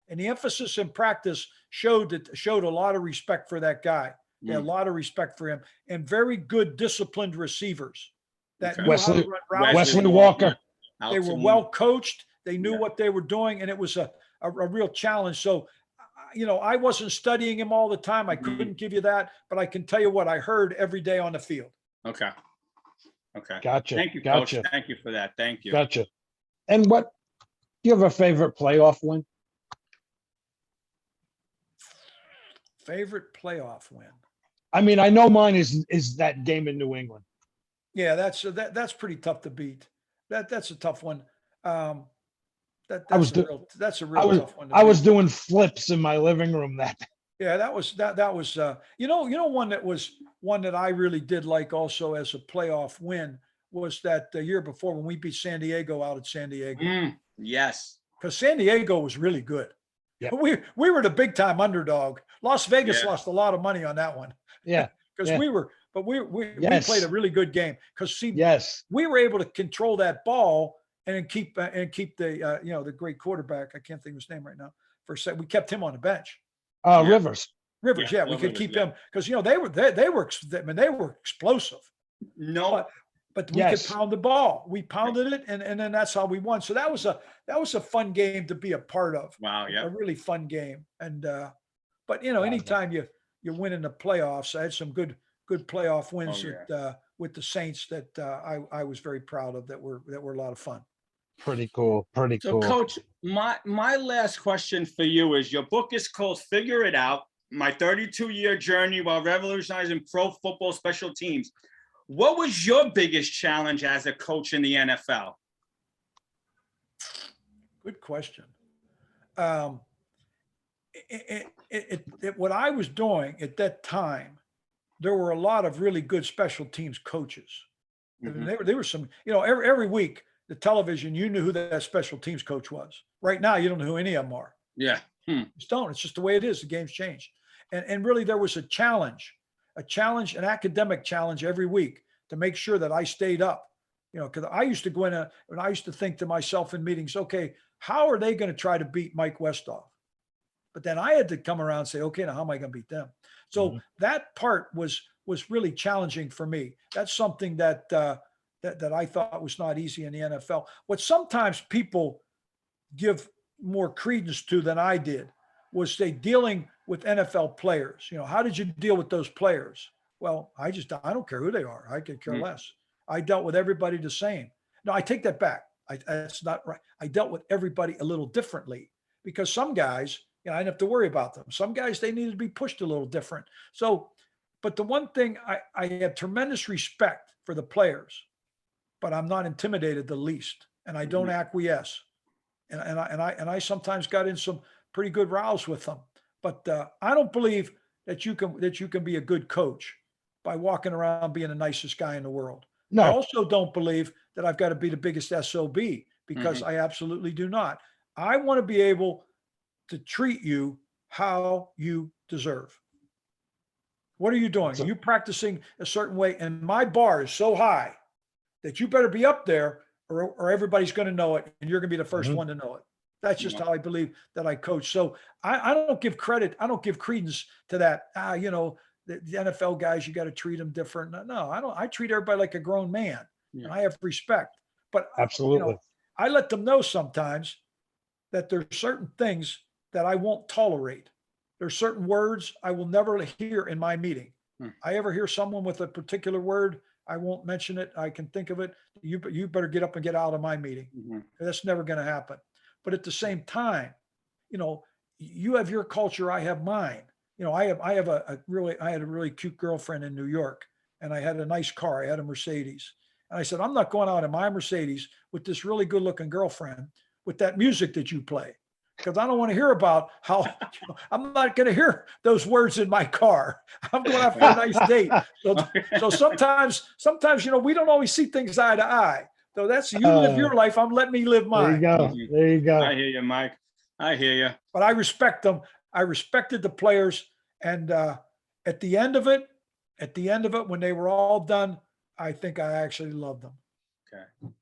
[SPEAKER 2] And the emphasis in practice showed a lot of respect for that guy. They had a lot of respect for him and very good disciplined receivers that knew how to run routes.
[SPEAKER 1] Wesley Walker.
[SPEAKER 2] They were well coached. They knew what they were doing, and it was a real challenge. So, you know, I wasn't studying him all the time. I couldn't give you that, but I can tell you what I heard every day on the field.
[SPEAKER 3] Okay.
[SPEAKER 1] Gotcha.
[SPEAKER 3] Thank you,
[SPEAKER 1] Gotcha.
[SPEAKER 3] Coach. Thank you for that. Thank you.
[SPEAKER 1] Gotcha. And do you have a favorite playoff win?
[SPEAKER 2] Favorite playoff win?
[SPEAKER 1] I mean, I know mine is that game in New England.
[SPEAKER 2] Yeah, that's pretty tough to beat. That's a tough one. That's a real tough one.
[SPEAKER 1] I was doing flips in my living room that day.
[SPEAKER 2] Yeah, that was one that was one that I really did like also as a playoff win was that the year before when we beat San Diego out at San Diego.
[SPEAKER 3] Yes.
[SPEAKER 2] Because San Diego was really good.
[SPEAKER 1] Yeah.
[SPEAKER 2] We were the big time underdog. Las Vegas
[SPEAKER 3] Yeah.
[SPEAKER 2] lost a lot of money on that one.
[SPEAKER 1] Yeah.
[SPEAKER 2] Because
[SPEAKER 1] Yeah.
[SPEAKER 2] we
[SPEAKER 1] Yes.
[SPEAKER 2] played a really good game. Because
[SPEAKER 1] Yes.
[SPEAKER 2] we were able to control that ball and keep the the great quarterback. I can't think of his name right now. For a second, we kept him on the bench.
[SPEAKER 3] Yeah.
[SPEAKER 1] Rivers.
[SPEAKER 2] Rivers,
[SPEAKER 3] Yeah,
[SPEAKER 2] we could
[SPEAKER 3] Rivers,
[SPEAKER 2] keep
[SPEAKER 3] yeah.
[SPEAKER 2] him because they were explosive.
[SPEAKER 3] No.
[SPEAKER 2] But we
[SPEAKER 1] Yes.
[SPEAKER 2] could pound the ball. We pounded it, and then that's how we won. So that was a fun game to be a part of.
[SPEAKER 3] Wow. Yeah.
[SPEAKER 2] A really fun game. And but anytime you win in the playoffs, I had some good playoff wins with the Saints that I was very proud of. That were a lot of fun.
[SPEAKER 1] Pretty cool. Pretty
[SPEAKER 3] So,
[SPEAKER 1] cool.
[SPEAKER 3] Coach, my last question for you is: your book is called "Figure It Out: My 32-Year Journey While Revolutionizing Pro Football Special Teams." What was your biggest challenge as a coach in the NFL?
[SPEAKER 2] Good question. What I was doing at that time, there were a lot of really good special teams coaches.
[SPEAKER 3] Mhm.
[SPEAKER 2] There were some, every week, the television, you knew who that special teams coach was. Right now, you don't know who any of them are.
[SPEAKER 3] Yeah.
[SPEAKER 2] You just don't. It's just the way it is. The game's changed. And really, there was a challenge, an academic challenge every week to make sure that I stayed up. Because I used to go in and I used to think to myself in meetings, okay, how are they going to try to beat Mike Westhoff? But then I had to come around and say, okay, now how am I going to beat them? So that part was really challenging for me. That's something that that I thought was not easy in the NFL. What sometimes people give more credence to than I did was they dealing with NFL players. How did you deal with those players? Well, I don't care who they are. I could care less. I dealt with everybody the same. No, I take that back. That's not right. I dealt with everybody a little differently because some guys, I didn't have to worry about them. Some guys, they needed to be pushed a little different. So, but the one thing I have tremendous respect for the players, but I'm not intimidated the least, and I don't acquiesce. And I sometimes got in some pretty good rows with them. But I don't believe that you can be a good coach by walking around being the nicest guy in the world.
[SPEAKER 1] No.
[SPEAKER 2] I also don't believe that I've got to be the biggest SOB because I absolutely do not. I want to be able to treat you how you deserve. What are you doing? Are you practicing a certain way? And my bar is so high that you better be up there or everybody's going to know it and you're going to be the first one to know it. That's just how I believe that I coach. So I don't give credit. I don't give credence to that. The NFL guys, you got to treat them different. No, I don't. I treat everybody like a grown man and I have respect. But
[SPEAKER 1] Absolutely.
[SPEAKER 2] I let them know sometimes that there's certain things that I won't tolerate. There's certain words I will never hear in my meeting. I ever hear someone with a particular word, I won't mention it. I can think of it. You better get up and get out of my meeting. That's never going to happen. But at the same time, you have your culture, I have mine. I had a really cute girlfriend in New York, and I had a nice car. I had a Mercedes, and I said, I'm not going out in my Mercedes with this really good-looking girlfriend with that music that you play, because I don't want to hear about how I'm not going to hear those words in my car. I'm going out for a nice date. So sometimes, we don't always see things eye to eye. So that's you live your life. I'm letting me live mine.
[SPEAKER 1] There you go.
[SPEAKER 3] I hear you, Mike. I hear you.
[SPEAKER 2] But I respect them. I respected the players. And at the end of it, when they were all done, I think I actually loved them.
[SPEAKER 3] Okay.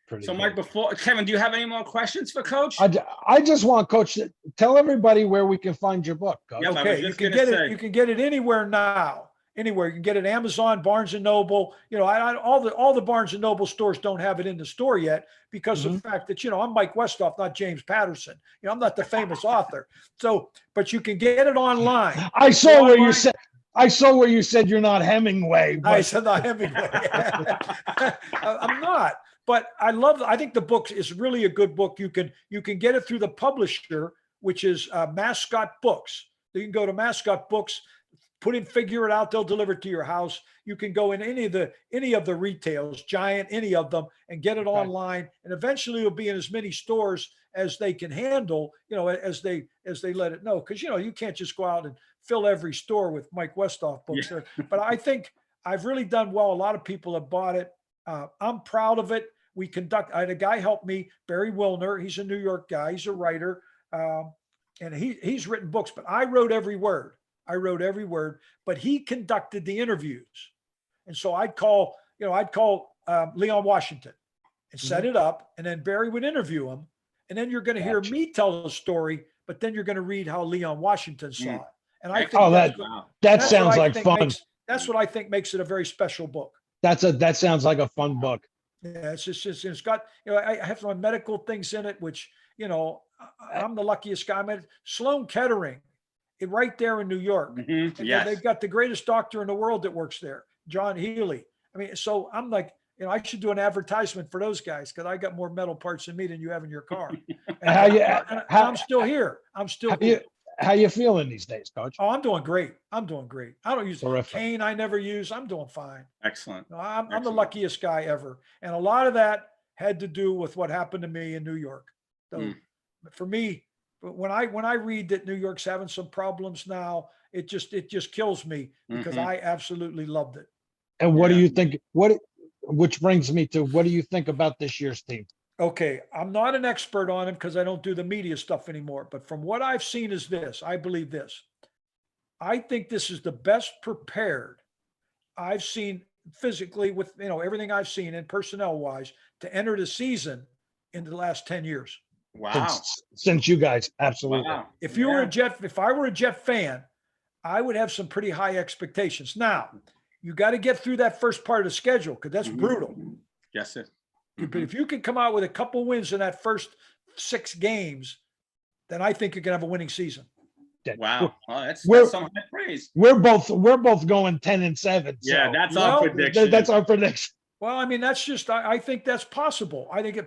[SPEAKER 1] Pretty
[SPEAKER 3] So,
[SPEAKER 1] good.
[SPEAKER 3] Mike, before Kevin, do you have any more questions for Coach?
[SPEAKER 1] I just want Coach to tell everybody where we can find your book, Coach.
[SPEAKER 3] Yep. I was
[SPEAKER 2] Okay, you
[SPEAKER 3] just
[SPEAKER 2] can
[SPEAKER 3] gonna
[SPEAKER 2] get
[SPEAKER 3] say.
[SPEAKER 2] it. You can get it anywhere now. Anywhere you can get it, Amazon, Barnes and Noble. All the Barnes and Noble stores don't have it in the store yet because of the fact that I'm Mike Westhoff, not James Patterson. I'm not the famous author. So, but you can get it online.
[SPEAKER 1] I saw where you said you're not Hemingway.
[SPEAKER 2] I
[SPEAKER 1] But
[SPEAKER 2] said not Hemingway. I'm not. But I think the book is really a good book. You can get it through the publisher, which is Mascot Books. You can go to Mascot Books. figure it out. They'll deliver it to your house. You can go in any of the retails, Giant, any of them, and get it online. And eventually it'll be in as many stores as they can handle, as they let it know. Because you can't just go out and fill every store with Mike Westhoff books there. But I think I've really done well. A lot of people have bought it. I'm proud of it. I had a guy help me, Barry Wilner. He's a New York guy. He's a writer. And he's written books, but I wrote every word. But he conducted the interviews. And so I'd call Leon Washington and set it up, and then Barry would interview him. And then you're going to hear me tell the story, but then you're going to read how Leon Washington saw it. And I think
[SPEAKER 1] that sounds like fun.
[SPEAKER 2] That's what I think makes it a very special book.
[SPEAKER 1] That sounds like a fun book.
[SPEAKER 2] Yeah, it's got, I have some medical things in it, which, I'm the luckiest guy. I met Sloan Kettering, right there in New York.
[SPEAKER 3] Mm-hmm.
[SPEAKER 2] And they've got the greatest doctor in the world that works there, John Healy. I mean, so I'm like, I should do an advertisement for those guys because I got more metal parts in me than you have in your car. And I'm still here.
[SPEAKER 1] How you feeling these days, Coach?
[SPEAKER 2] Oh, I'm doing great. I don't use
[SPEAKER 1] Terrific.
[SPEAKER 2] cane. I never use. I'm doing fine.
[SPEAKER 3] Excellent.
[SPEAKER 2] I'm the luckiest guy ever. And a lot of that had to do with what happened to me in New York. So for me, when I read that New York's having some problems now, it just kills me because I absolutely loved it.
[SPEAKER 1] And what do you think? Which brings me to, what do you think about this year's team?
[SPEAKER 2] Okay, I'm not an expert on him because I don't do the media stuff anymore. But from what I've seen is this, I believe this. I think this is the best prepared I've seen physically with, everything I've seen and personnel wise to enter the season in the last 10 years.
[SPEAKER 3] Wow.
[SPEAKER 1] Since you guys, absolutely.
[SPEAKER 3] Wow.
[SPEAKER 2] If I were a Jet fan, I would have some pretty high expectations. Now, you got to get through that first part of the schedule because that's brutal.
[SPEAKER 3] Yes, sir.
[SPEAKER 2] But if you can come out with a couple wins in that first 6 games, then I think you're going to have a winning season.
[SPEAKER 3] Wow. Well, that's some high praise.
[SPEAKER 1] We're both going 10-7.
[SPEAKER 3] Yeah, that's our prediction.
[SPEAKER 1] That's our prediction.
[SPEAKER 2] Well, I mean, that's just, I think that's possible. I think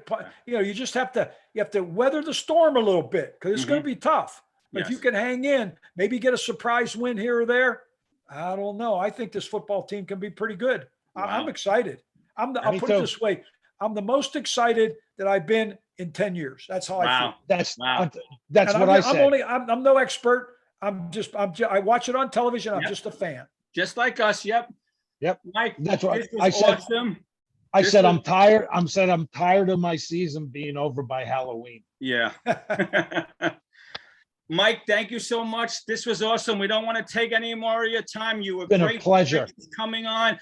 [SPEAKER 2] you just have to weather the storm a little bit because it's going to be tough. But if you can hang in, maybe get a surprise win here or there. I don't know. I think this football team can be pretty good. Wow. I'm excited. I'll put it this way. I'm the most excited that I've been in 10 years. That's how I feel.
[SPEAKER 1] That's what I said.
[SPEAKER 2] I'm no expert. I watch it on television. I'm just a fan.
[SPEAKER 3] Just like us. Yep.
[SPEAKER 1] Mike, that's what I said.
[SPEAKER 3] Awesome.
[SPEAKER 1] I said I'm tired. I'm tired of my season being over by Halloween.
[SPEAKER 3] Yeah. Mike, thank you so much. This was awesome. We don't want to take any more of your time. You were
[SPEAKER 1] been
[SPEAKER 3] great.
[SPEAKER 1] A pleasure
[SPEAKER 3] coming on.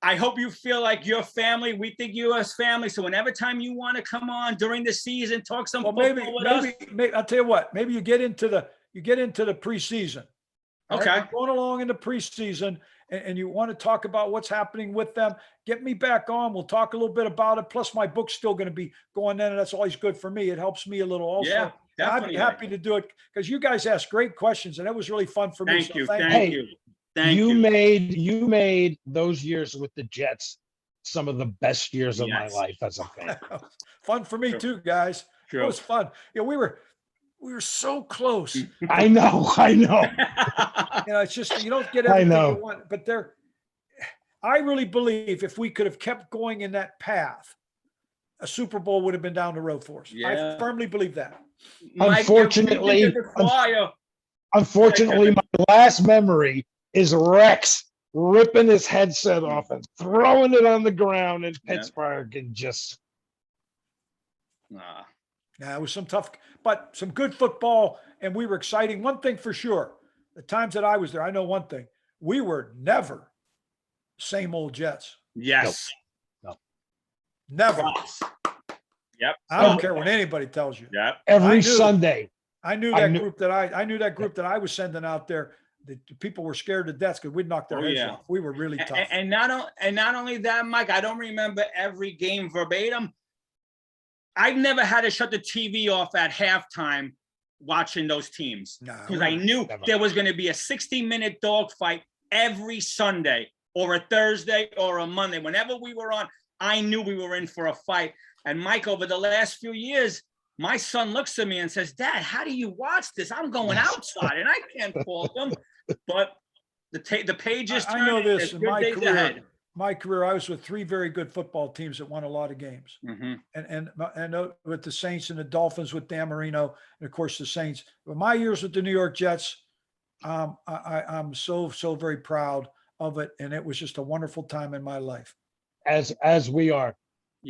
[SPEAKER 3] I hope you feel like your family. We think you as family. So whenever time you want to come on during the season, talk some football with us.
[SPEAKER 2] Maybe I'll tell you what. Maybe you get into the preseason.
[SPEAKER 3] Okay.
[SPEAKER 2] Right? Going along in the preseason, and you want to talk about what's happening with them. Get me back on. We'll talk a little bit about it. Plus, my book's still going to be going in, and that's always good for me. It helps me a little also.
[SPEAKER 3] Yeah, definitely.
[SPEAKER 2] I'd be happy to do it because you guys asked great questions, and it was really fun for me.
[SPEAKER 3] Thank you. Thank you.
[SPEAKER 1] You made those years with the Jets some of the best years of my life as a fan.
[SPEAKER 2] Fun for me too, guys. It was fun. We were so close.
[SPEAKER 1] I know.
[SPEAKER 2] It's just you don't get everything you want, but I really believe if we could have kept going in that path, a Super Bowl would have been down the road for us. Yeah. I firmly believe that.
[SPEAKER 1] Unfortunately, my last memory is Rex ripping his headset off and throwing it on the ground in Pittsburgh and just.
[SPEAKER 2] Yeah, it was some good football, and we were exciting. One thing for sure, the times that I was there, I know one thing: we were never same old Jets.
[SPEAKER 3] Yes.
[SPEAKER 1] No.
[SPEAKER 2] Never.
[SPEAKER 3] Yep.
[SPEAKER 2] I don't care what anybody tells you.
[SPEAKER 3] Yep.
[SPEAKER 1] Every Sunday.
[SPEAKER 2] I knew that group that I was sending out there. The people were scared to death because we'd knock their heads off. We were really tough.
[SPEAKER 3] And not only that, Mike, I don't remember every game verbatim. I never had to shut the TV off at halftime watching those teams because I knew there was going to be a 60-minute dogfight every Sunday or a Thursday or a Monday. Whenever we were on, I knew we were in for a fight. And Mike, over the last few years, my son looks at me and says, "Dad, how do you watch this? I'm going outside and I can't fault them." But The page is
[SPEAKER 2] I know
[SPEAKER 3] turning.
[SPEAKER 2] this
[SPEAKER 3] There's
[SPEAKER 2] in
[SPEAKER 3] good
[SPEAKER 2] my
[SPEAKER 3] days
[SPEAKER 2] career.
[SPEAKER 3] ahead.
[SPEAKER 2] My career, I was with 3 very good football teams that won a lot of games.
[SPEAKER 3] Mhm.
[SPEAKER 2] And with the Saints and the Dolphins with Dan Marino, and of course the Saints. But my years with the New York Jets, I'm so very proud of it, and it was just a wonderful time in my life.
[SPEAKER 1] As we are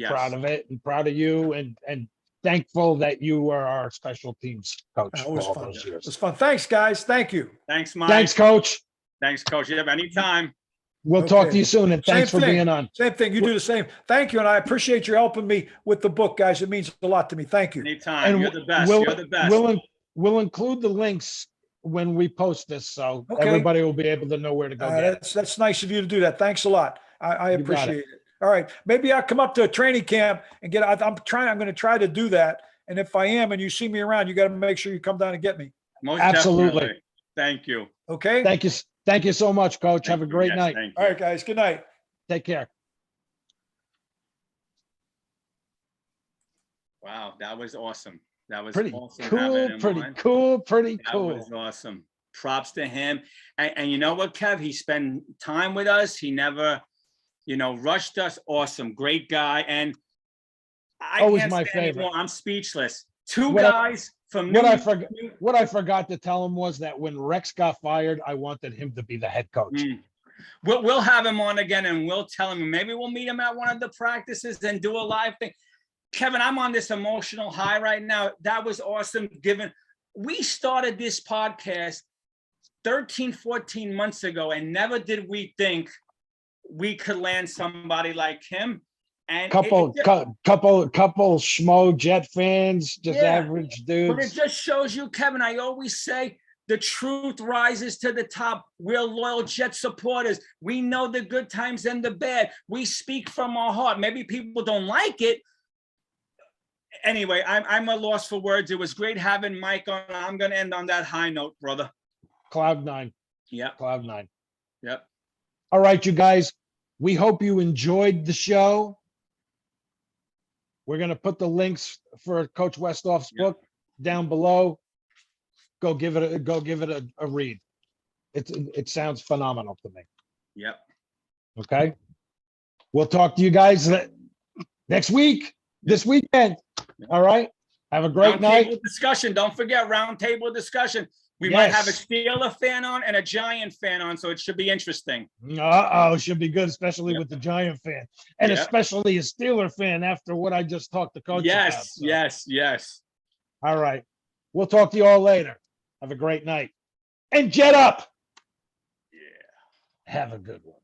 [SPEAKER 1] proud
[SPEAKER 3] Yes.
[SPEAKER 1] of it and proud of you and thankful that you were our special teams coach
[SPEAKER 2] It
[SPEAKER 1] for
[SPEAKER 2] was
[SPEAKER 1] all
[SPEAKER 2] fun.
[SPEAKER 1] those
[SPEAKER 2] It
[SPEAKER 1] years.
[SPEAKER 2] was fun. Thanks, guys. Thank you.
[SPEAKER 3] Thanks, Mike.
[SPEAKER 1] Thanks, Coach.
[SPEAKER 3] Thanks, Coach. Yep, anytime.
[SPEAKER 1] We'll talk
[SPEAKER 2] Okay.
[SPEAKER 1] to you soon, and thanks
[SPEAKER 2] Same
[SPEAKER 1] for
[SPEAKER 2] thing.
[SPEAKER 1] being on.
[SPEAKER 2] Same thing. You do the same. Thank you, and I appreciate you helping me with the book, guys. It means a lot to me. Thank you.
[SPEAKER 3] Anytime.
[SPEAKER 1] And
[SPEAKER 3] You're the best.
[SPEAKER 1] we'll
[SPEAKER 3] You're the best.
[SPEAKER 1] we'll include the links when we post this, so
[SPEAKER 2] Okay.
[SPEAKER 1] everybody will be able to know where to go get it.
[SPEAKER 2] That's nice of you to do that. Thanks a lot. I
[SPEAKER 1] You got it.
[SPEAKER 2] appreciate it. All right, maybe I'll come up to a training camp and get. I'm going to try to do that. And if I am, and you see me around, you got to make sure you come down and get me.
[SPEAKER 3] Most
[SPEAKER 1] Absolutely.
[SPEAKER 3] definitely. Thank you.
[SPEAKER 2] Okay.
[SPEAKER 1] Thank you so much, Coach. Have a
[SPEAKER 3] Thank you.
[SPEAKER 1] great
[SPEAKER 3] Yes,
[SPEAKER 1] night.
[SPEAKER 3] thank
[SPEAKER 2] All
[SPEAKER 3] you.
[SPEAKER 2] right, guys. Good night.
[SPEAKER 1] Take care.
[SPEAKER 3] Wow, that was awesome. That was
[SPEAKER 1] Pretty
[SPEAKER 3] awesome. having
[SPEAKER 1] cool,
[SPEAKER 3] him
[SPEAKER 1] pretty
[SPEAKER 3] on.
[SPEAKER 1] cool, pretty
[SPEAKER 3] That
[SPEAKER 1] cool.
[SPEAKER 3] was awesome. Props to him. And you know what, Kev? He spent time with us. He never, rushed us. Awesome. Great guy. And I
[SPEAKER 1] Always
[SPEAKER 3] can't
[SPEAKER 1] my
[SPEAKER 3] say
[SPEAKER 1] favorite.
[SPEAKER 3] anymore. I'm speechless. Two
[SPEAKER 1] What I-
[SPEAKER 3] guys from
[SPEAKER 1] What
[SPEAKER 3] New
[SPEAKER 1] I
[SPEAKER 3] York.
[SPEAKER 1] forgot, what I forgot to tell him was that when Rex got fired, I wanted him to be the head coach.
[SPEAKER 3] Mm. We'll have him on again, and we'll tell him. Maybe we'll meet him at one of the practices and do a live thing. Kevin, I'm on this emotional high right now. That was awesome. We started this podcast 13, 14 months ago, and never did we think we could land somebody like him. And
[SPEAKER 1] Couple schmo Jet fans, just
[SPEAKER 3] Yeah.
[SPEAKER 1] average
[SPEAKER 3] but it
[SPEAKER 1] dudes.
[SPEAKER 3] just shows you, Kevin, I always say the truth rises to the top. We're loyal Jet supporters. We know the good times and the bad. We speak from our heart. Maybe people don't like it. Anyway, I'm a loss for words. It was great having Mike on. I'm going to end on that high note, brother.
[SPEAKER 1] Cloud nine.
[SPEAKER 3] Yep.
[SPEAKER 1] Cloud nine.
[SPEAKER 3] Yep.
[SPEAKER 1] All right, you guys. We hope you enjoyed the show. We're going to put the links for Coach Westhoff's
[SPEAKER 3] Yeah.
[SPEAKER 1] book down below. Go give it a read. It sounds phenomenal to me.
[SPEAKER 3] Yep.
[SPEAKER 1] Okay. We'll talk to you guys next week, this weekend. All right. Have a great night.
[SPEAKER 3] Roundtable discussion. Don't forget roundtable discussion. We might have a
[SPEAKER 1] Yes.
[SPEAKER 3] Steeler fan on and a Giant fan on, so it should be interesting.
[SPEAKER 1] Should be good, especially with the Giant fan, and
[SPEAKER 3] Yep.
[SPEAKER 1] especially a Steeler fan after what I just talked to Coach about.
[SPEAKER 3] Yes,
[SPEAKER 1] So,
[SPEAKER 3] yes.
[SPEAKER 1] All right. We'll talk to you all later. Have a great night. And jet up.
[SPEAKER 3] Yeah.
[SPEAKER 1] Have a good one.